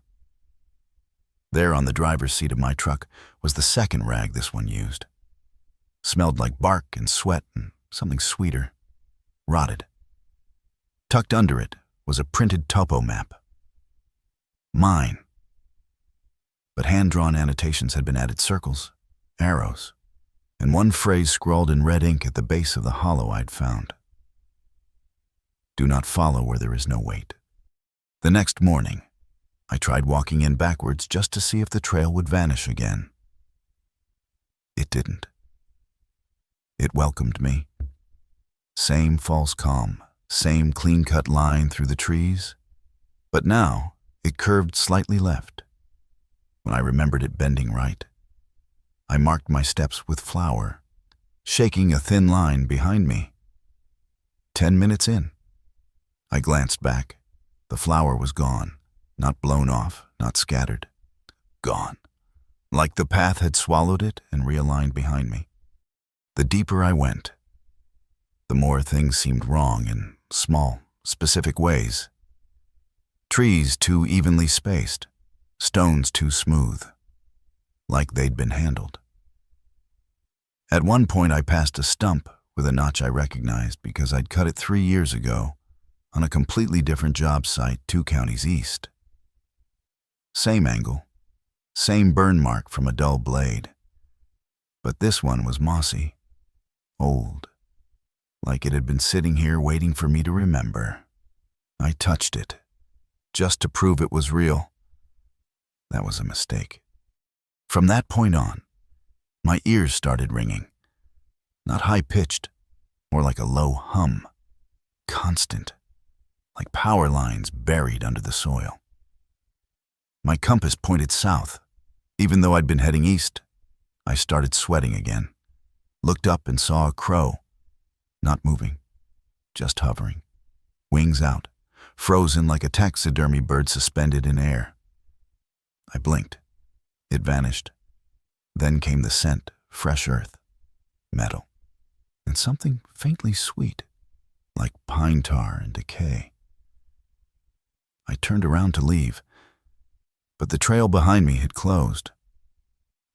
[SPEAKER 1] There on the driver's seat of my truck was the second rag this one used. Smelled like bark and sweat and something sweeter. Rotted. Tucked under it was a printed topo map. Mine. But hand-drawn annotations had been added: circles, arrows, and one phrase scrawled in red ink at the base of the hollow I'd found. Do not follow where there is no weight. The next morning, I tried walking in backwards just to see if the trail would vanish again. It didn't. It welcomed me. Same false calm, same clean-cut line through the trees, but now it curved slightly left. When I remembered it bending right, I marked my steps with flour, shaking a thin line behind me. 10 minutes in, I glanced back. The flour was gone, not blown off, not scattered. Gone. like the path had swallowed it and realigned behind me. The deeper I went, the more things seemed wrong in small, specific ways. Trees too evenly spaced, stones too smooth, like they'd been handled. At one point I passed a stump with a notch I recognized because I'd cut it 3 years ago on a completely different job site 2 counties east. Same angle, same burn mark from a dull blade, but this one was mossy, old, like it had been sitting here waiting for me to remember. I touched it, just to prove it was real. That was a mistake. From that point on, my ears started ringing. Not high-pitched, more like a low hum. Constant, like power lines buried under the soil. My compass pointed south. Even though I'd been heading east, I started sweating again. Looked up and saw a crow. Not moving, just hovering. Wings out, frozen like a taxidermy bird suspended in air. I blinked. It vanished. Then came the scent, fresh earth, metal, and something faintly sweet, like pine tar and decay. I turned around to leave, but the trail behind me had closed.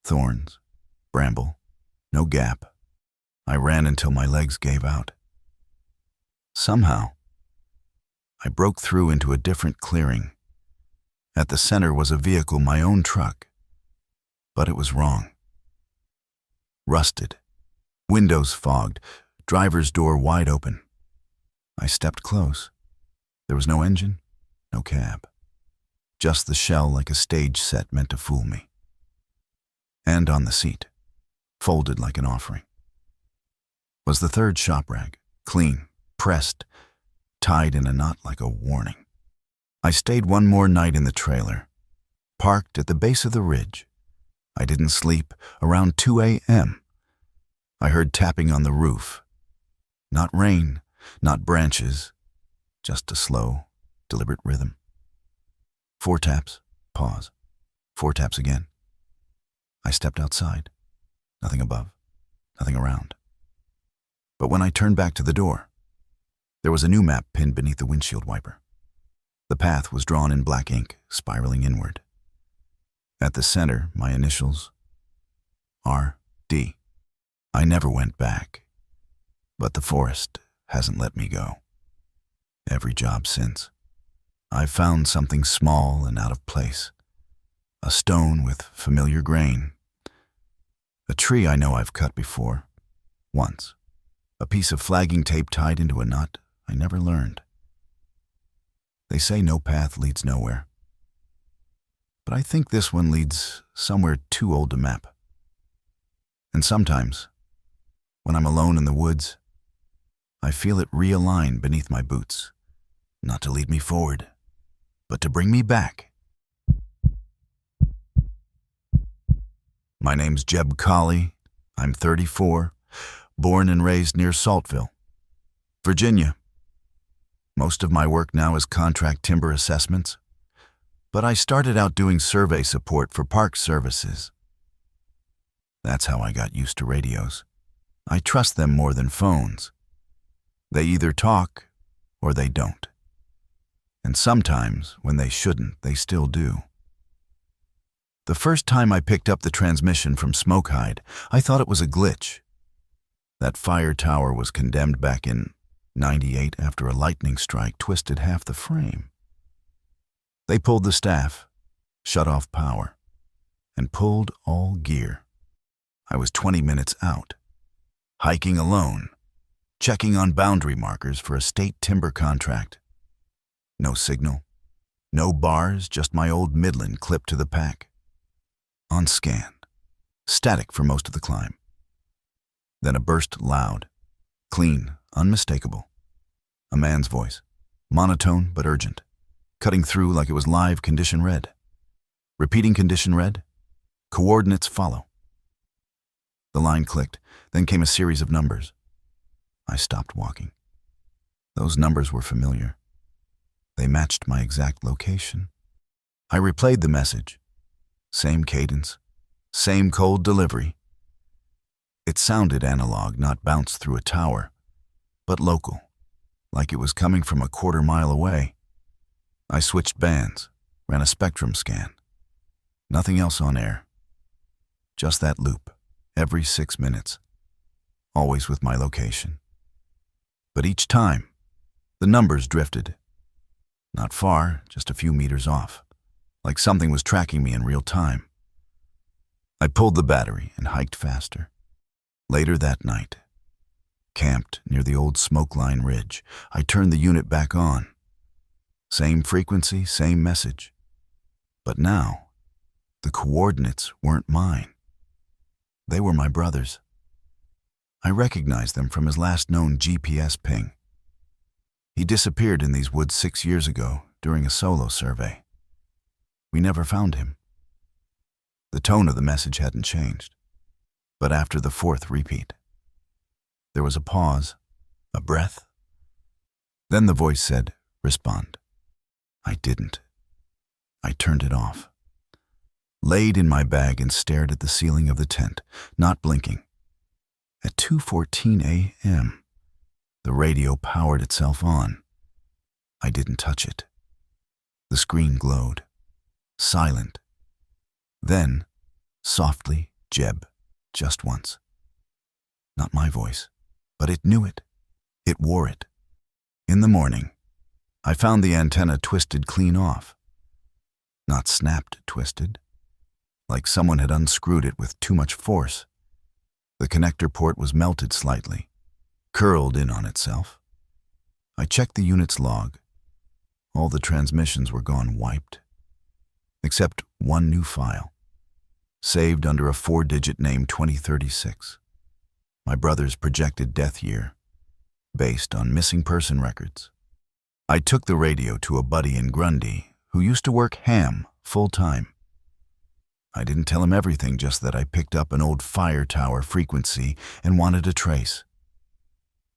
[SPEAKER 1] Thorns, bramble, no gap. I ran until my legs gave out. Somehow, I broke through into a different clearing. At the center was a vehicle, my own truck, but it was wrong. Rusted, windows fogged, driver's door wide open. I stepped close. There was no engine, no cab. Just the shell like a stage set meant to fool me. And on the seat, folded like an offering, was the third shop rag, clean, pressed, tied in a knot like a warning. I stayed one more night in the trailer, parked at the base of the ridge. I didn't sleep. Around 2 a.m., I heard tapping on the roof. Not rain, not branches, just a slow, deliberate rhythm. 4 taps, pause. 4 taps again. I stepped outside. Nothing above, nothing around. But when I turned back to the door, there was a new map pinned beneath the windshield wiper. The path was drawn in black ink, spiraling inward. At the center, my initials, R.D. I never went back, but the forest hasn't let me go. Every job since, I've found something small and out of place. A stone with familiar grain. A tree I know I've cut before, once. A piece of flagging tape tied into a knot I never learned. They say no path leads nowhere. But I think this one leads somewhere too old to map. And sometimes, when I'm alone in the woods, I feel it realign beneath my boots, not to lead me forward, but to bring me back. My name's Jeb Colley. I'm 34, born and raised near Saltville, Virginia. Most of my work now is contract timber assessments, but I started out doing survey support for park services. That's how I got used to radios. I trust them more than phones. They either talk or they don't. And sometimes, when they shouldn't, they still do. The first time I picked up the transmission from Smokehide, I thought it was a glitch. That fire tower was condemned back in '98 after a lightning strike twisted half the frame. They pulled the staff, shut off power, and pulled all gear. I was 20 minutes out, hiking alone, checking on boundary markers for a state timber contract. No signal, no bars, just my old Midland clipped to the pack. On scan, static for most of the climb. Then a burst loud, clean, unmistakable. A man's voice, monotone but urgent, cutting through like it was live condition red. Repeating condition red, coordinates follow. The line clicked, then came a series of numbers. I stopped walking. Those numbers were familiar. They matched my exact location. I replayed the message. Same cadence, Same cold delivery. It sounded analog, not bounced through a tower, but local, like it was coming from a quarter-mile away. I switched bands, ran a spectrum scan. Nothing else on air. Just that loop, every 6 minutes, always with my location. But each time, the numbers drifted. Not far, just a few meters off, like something was tracking me in real time. I pulled the battery and hiked faster. Later that night, camped near the old smoke line ridge, I turned the unit back on. Same frequency, same message. But now, the coordinates weren't mine. They were my brother's. I recognized them from his last known GPS ping. He disappeared in these woods 6 years ago during a solo survey. We never found him. The tone of the message hadn't changed. But after the 4th repeat, there was a pause, a breath. Then the voice said, "Respond." I didn't. I turned it off. Laid in my bag and stared at the ceiling of the tent, not blinking. At 2:14 a.m., the radio powered itself on. I didn't touch it. The screen glowed, silent. Then, softly, Jeb, just once. Not my voice, but it knew it. It wore it. In the morning, I found the antenna twisted clean off. Not snapped, twisted, like someone had unscrewed it with too much force. The connector port was melted slightly, curled in on itself. I checked the unit's log. All the transmissions were gone wiped, except one new file, saved under a 4-digit name 2036, my brother's projected death year, based on missing person records. I took the radio to a buddy in Grundy who used to work ham full-time. I didn't tell him everything, just that I picked up an old fire tower frequency and wanted a trace.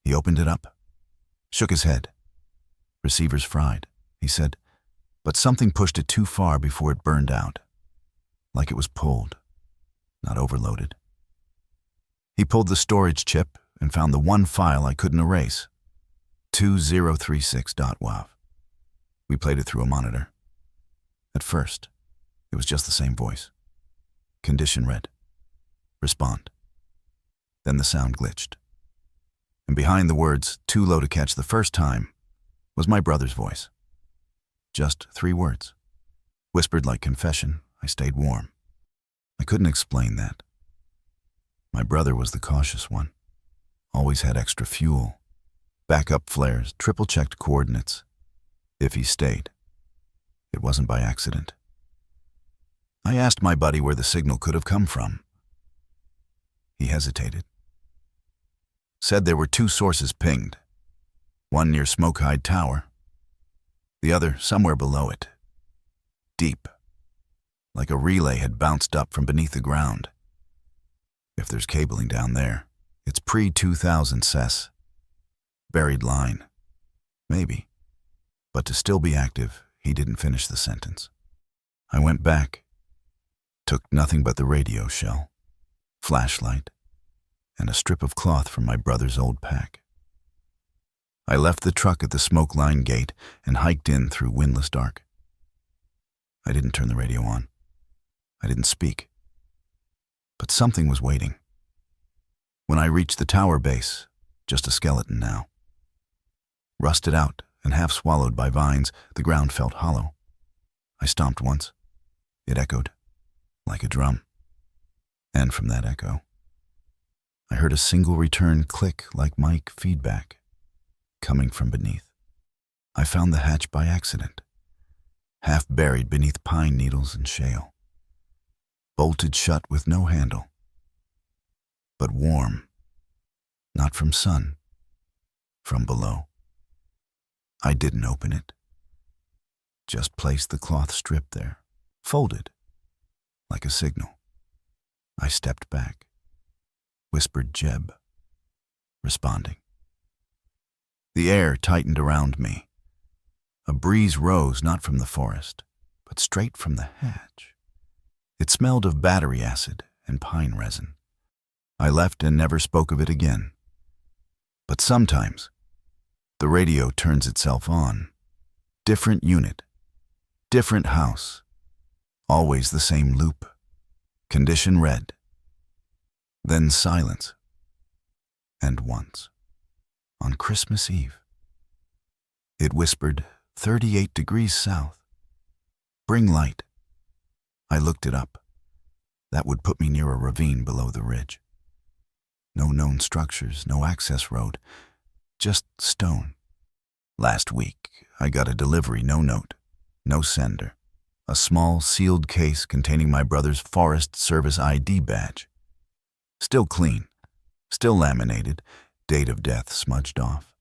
[SPEAKER 1] He opened it up, shook his head. "Receiver's fried," he said, "but something pushed it too far before it burned out, like it was pulled, not overloaded." He pulled the storage chip and found the one file I couldn't erase, 2036.wav. We played it through a monitor. At first, it was just the same voice. Condition read, "Respond." Then the sound glitched. And behind the words, "too low to catch the first time," was my brother's voice. Just 3 words. Whispered like confession, I stayed warm. I couldn't explain that. My brother was the cautious one. Always had extra fuel. Backup flares, triple-checked coordinates. If he stayed, it wasn't by accident. I asked my buddy where the signal could have come from. He hesitated. Said there were 2 sources pinged. One near Smokehide Tower. The other somewhere below it. Deep. Like a relay had bounced up from beneath the ground. If there's cabling down there, it's pre-2000 CES. Buried line. Maybe. But to still be active, he didn't finish the sentence. I went back. Took nothing but the radio shell, flashlight, and a strip of cloth from my brother's old pack. I left the truck at the smoke line gate and hiked in through windless dark. I didn't turn the radio on. I didn't speak. But something was waiting. When I reached the tower base, just a skeleton now. Rusted out and half swallowed by vines, the ground felt hollow. I stomped once. It echoed, like a drum. And from that echo, I heard a single return click like mic feedback, coming from beneath. I found the hatch by accident, half buried beneath pine needles and shale. Bolted shut with no handle, but warm, not from sun, from below. I didn't open it, just placed the cloth strip there, folded, like a signal. I stepped back, whispered Jeb, responding. The air tightened around me. A breeze rose not from the forest, but straight from the hatch. It smelled of battery acid and pine resin. I left and never spoke of it again. But sometimes, the radio turns itself on. Different unit, different house, always the same loop. Condition red. Then silence. And once, on Christmas Eve, it whispered 38 degrees south. Bring light. I looked it up. That would put me near a ravine below the ridge. No known structures, no access road, just stone. Last week, I got a delivery, no note, no sender. A small sealed case containing my brother's Forest Service ID badge. Still clean, still laminated, date of death smudged off.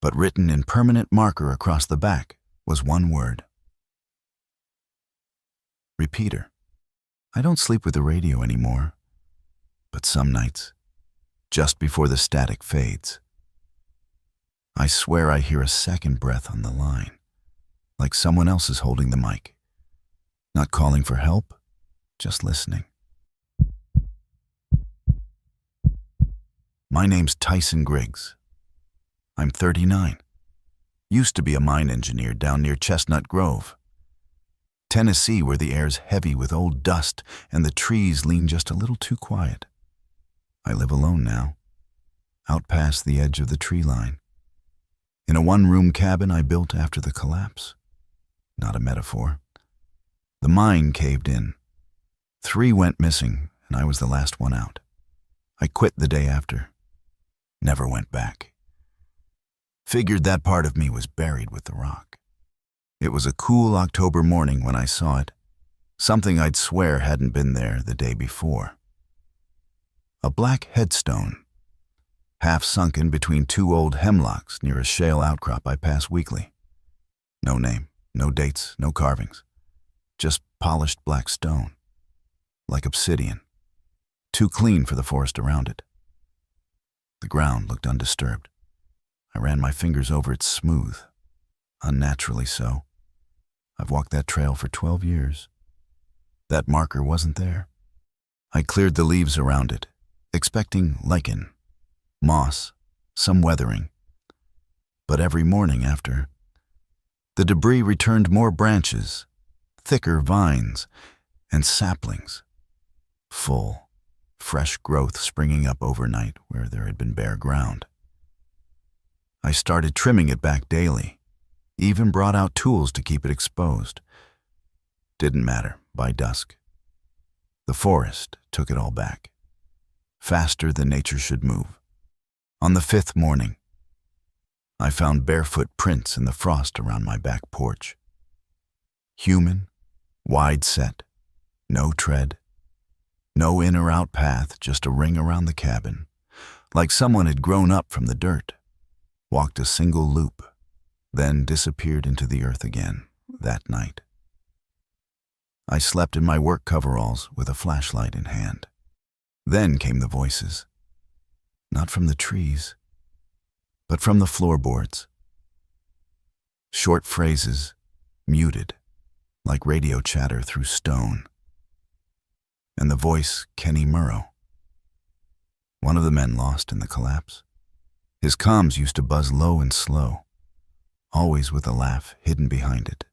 [SPEAKER 1] But written in permanent marker across the back was one word. Repeater. I don't sleep with the radio anymore, but some nights, just before the static fades, I swear I hear a second breath on the line, like someone else is holding the mic, not calling for help, just listening. My name's Tyson Griggs. I'm 39. Used to be a mine engineer down near Chestnut Grove, Tennessee, where the air's heavy with old dust and the trees lean just a little too quiet. I live alone now, out past the edge of the tree line, in a one-room cabin I built after the collapse. Not a metaphor. The mine caved in. 3 went missing, and I was the last one out. I quit the day after. Never went back. Figured that part of me was buried with the rock. It was a cool October morning when I saw it, something I'd swear hadn't been there the day before. A black headstone, half sunken between 2 old hemlocks near a shale outcrop I pass weekly. No name, no dates, no carvings, just polished black stone, like obsidian, too clean for the forest around it. The ground looked undisturbed. I ran my fingers over it smooth, unnaturally so. I've walked that trail for 12 years. That marker wasn't there. I cleared the leaves around it, expecting lichen, moss, some weathering. But every morning after, the debris returned more branches, thicker vines, and saplings. Full, fresh growth springing up overnight where there had been bare ground. I started trimming it back daily, even brought out tools to keep it exposed. Didn't matter, by dusk. The forest took it all back, faster than nature should move. On the 5th morning, I found barefoot prints in the frost around my back porch. Human, wide set, no tread, no in or out path, just a ring around the cabin, like someone had grown up from the dirt, walked a single loop, then disappeared into the earth again that night. I slept in my work coveralls with a flashlight in hand. Then came the voices, not from the trees, but from the floorboards. Short phrases, muted, like radio chatter through stone. And the voice, Kenny Murrow, one of the men lost in the collapse. His comms used to buzz low and slow, always with a laugh hidden behind it.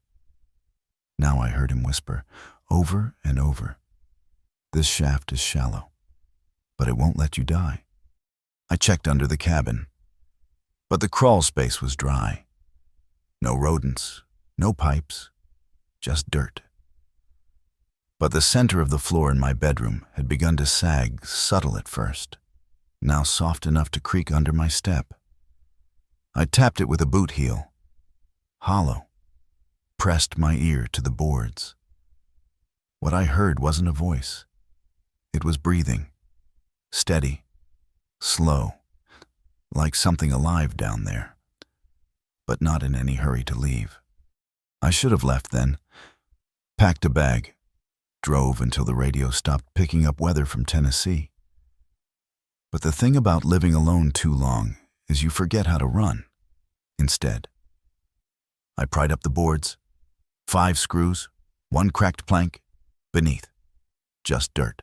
[SPEAKER 1] Now I heard him whisper, over and over, "This shaft is shallow, but it won't let you die." I checked under the cabin, but the crawl space was dry. No rodents, no pipes, just dirt. But the center of the floor in my bedroom had begun to sag, subtle at first, now soft enough to creak under my step. I tapped it with a boot heel, hollow, pressed my ear to the boards. What I heard wasn't a voice. It was breathing, steady, slow, like something alive down there, but not in any hurry to leave. I should have left then, packed a bag, drove until the radio stopped picking up weather from Tennessee. But the thing about living alone too long is you forget how to run. Instead, I pried up the boards, 5 screws, 1 cracked plank, Beneath, just dirt.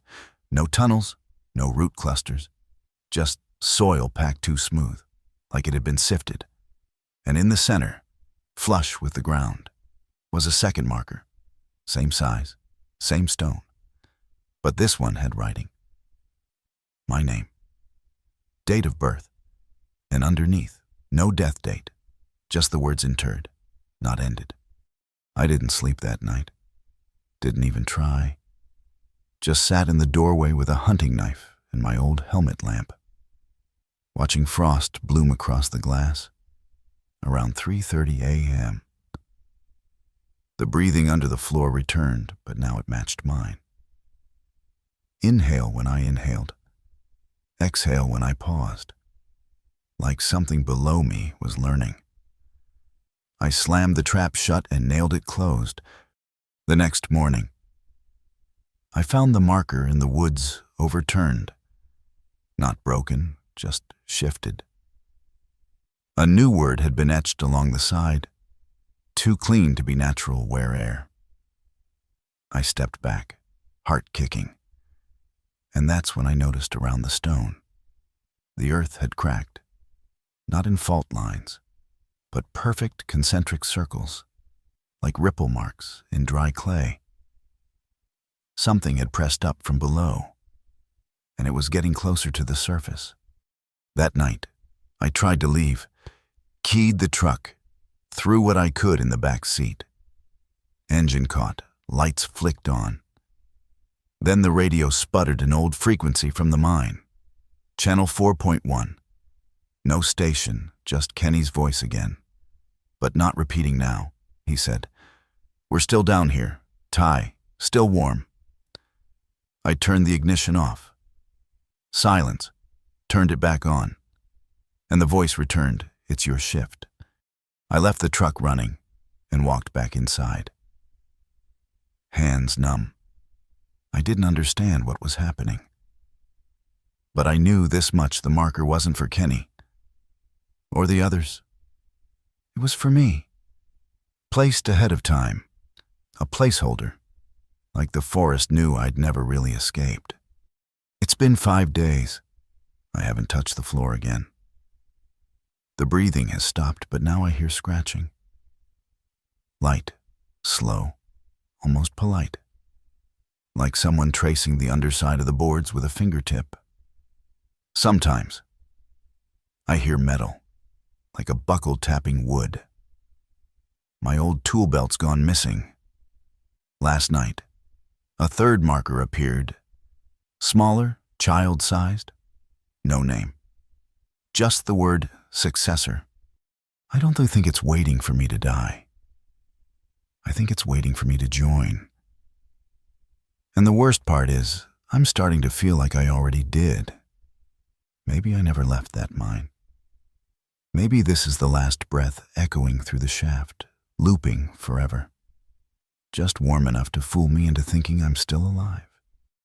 [SPEAKER 1] No tunnels, no root clusters. Just soil packed too smooth, like it had been sifted. And in the center, flush with the ground, was a second marker. Same size, same stone. But this one had writing. My name. Date of birth. And underneath, no death date. Just the words interred, not ended. I didn't sleep that night. Didn't even try. Just sat in the doorway with a hunting knife and my old helmet lamp, watching frost bloom across the glass. Around 3:30 a.m. The breathing under the floor returned, but now it matched mine. Inhale when I inhaled. Exhale when I paused. Like something below me was learning. I slammed the trap shut and nailed it closed. The next morning, I found the marker in the woods overturned. Not broken, just shifted. A new word had been etched along the side, too clean to be natural wear air. I stepped back, heart kicking. And that's when I noticed around the stone. The earth had cracked, not in fault lines, but perfect concentric circles, like ripple marks in dry clay. Something had pressed up from below, and it was getting closer to the surface. That night, I tried to leave, keyed the truck, threw what I could in the back seat. Engine caught, lights flicked on. Then the radio sputtered an old frequency from the mine. Channel 4.1. No station, just Kenny's voice again. But not repeating now, he said. We're still down here. Ty, still warm. I turned the ignition off. Silence. Turned it back on. And the voice returned, it's your shift. I left the truck running and walked back inside. Hands numb. I didn't understand what was happening. But I knew this much: the marker wasn't for Kenny. Or the others. It was for me. Placed ahead of time. A placeholder. Like the forest knew I'd never really escaped. It's been 5 days. I haven't touched the floor again. The breathing has stopped, but now I hear scratching. Light, slow, almost polite. Like someone tracing the underside of the boards with a fingertip. Sometimes, I hear metal, like a buckle tapping wood. My old tool belt's gone missing. Last night, a third marker appeared. Smaller, child-sized, no name. Just the word successor. I don't think it's waiting for me to die. I think it's waiting for me to join. And the worst part is, I'm starting to feel like I already did. Maybe I never left that mine. Maybe this is the last breath echoing through the shaft, looping forever. Just warm enough to fool me into thinking I'm still alive.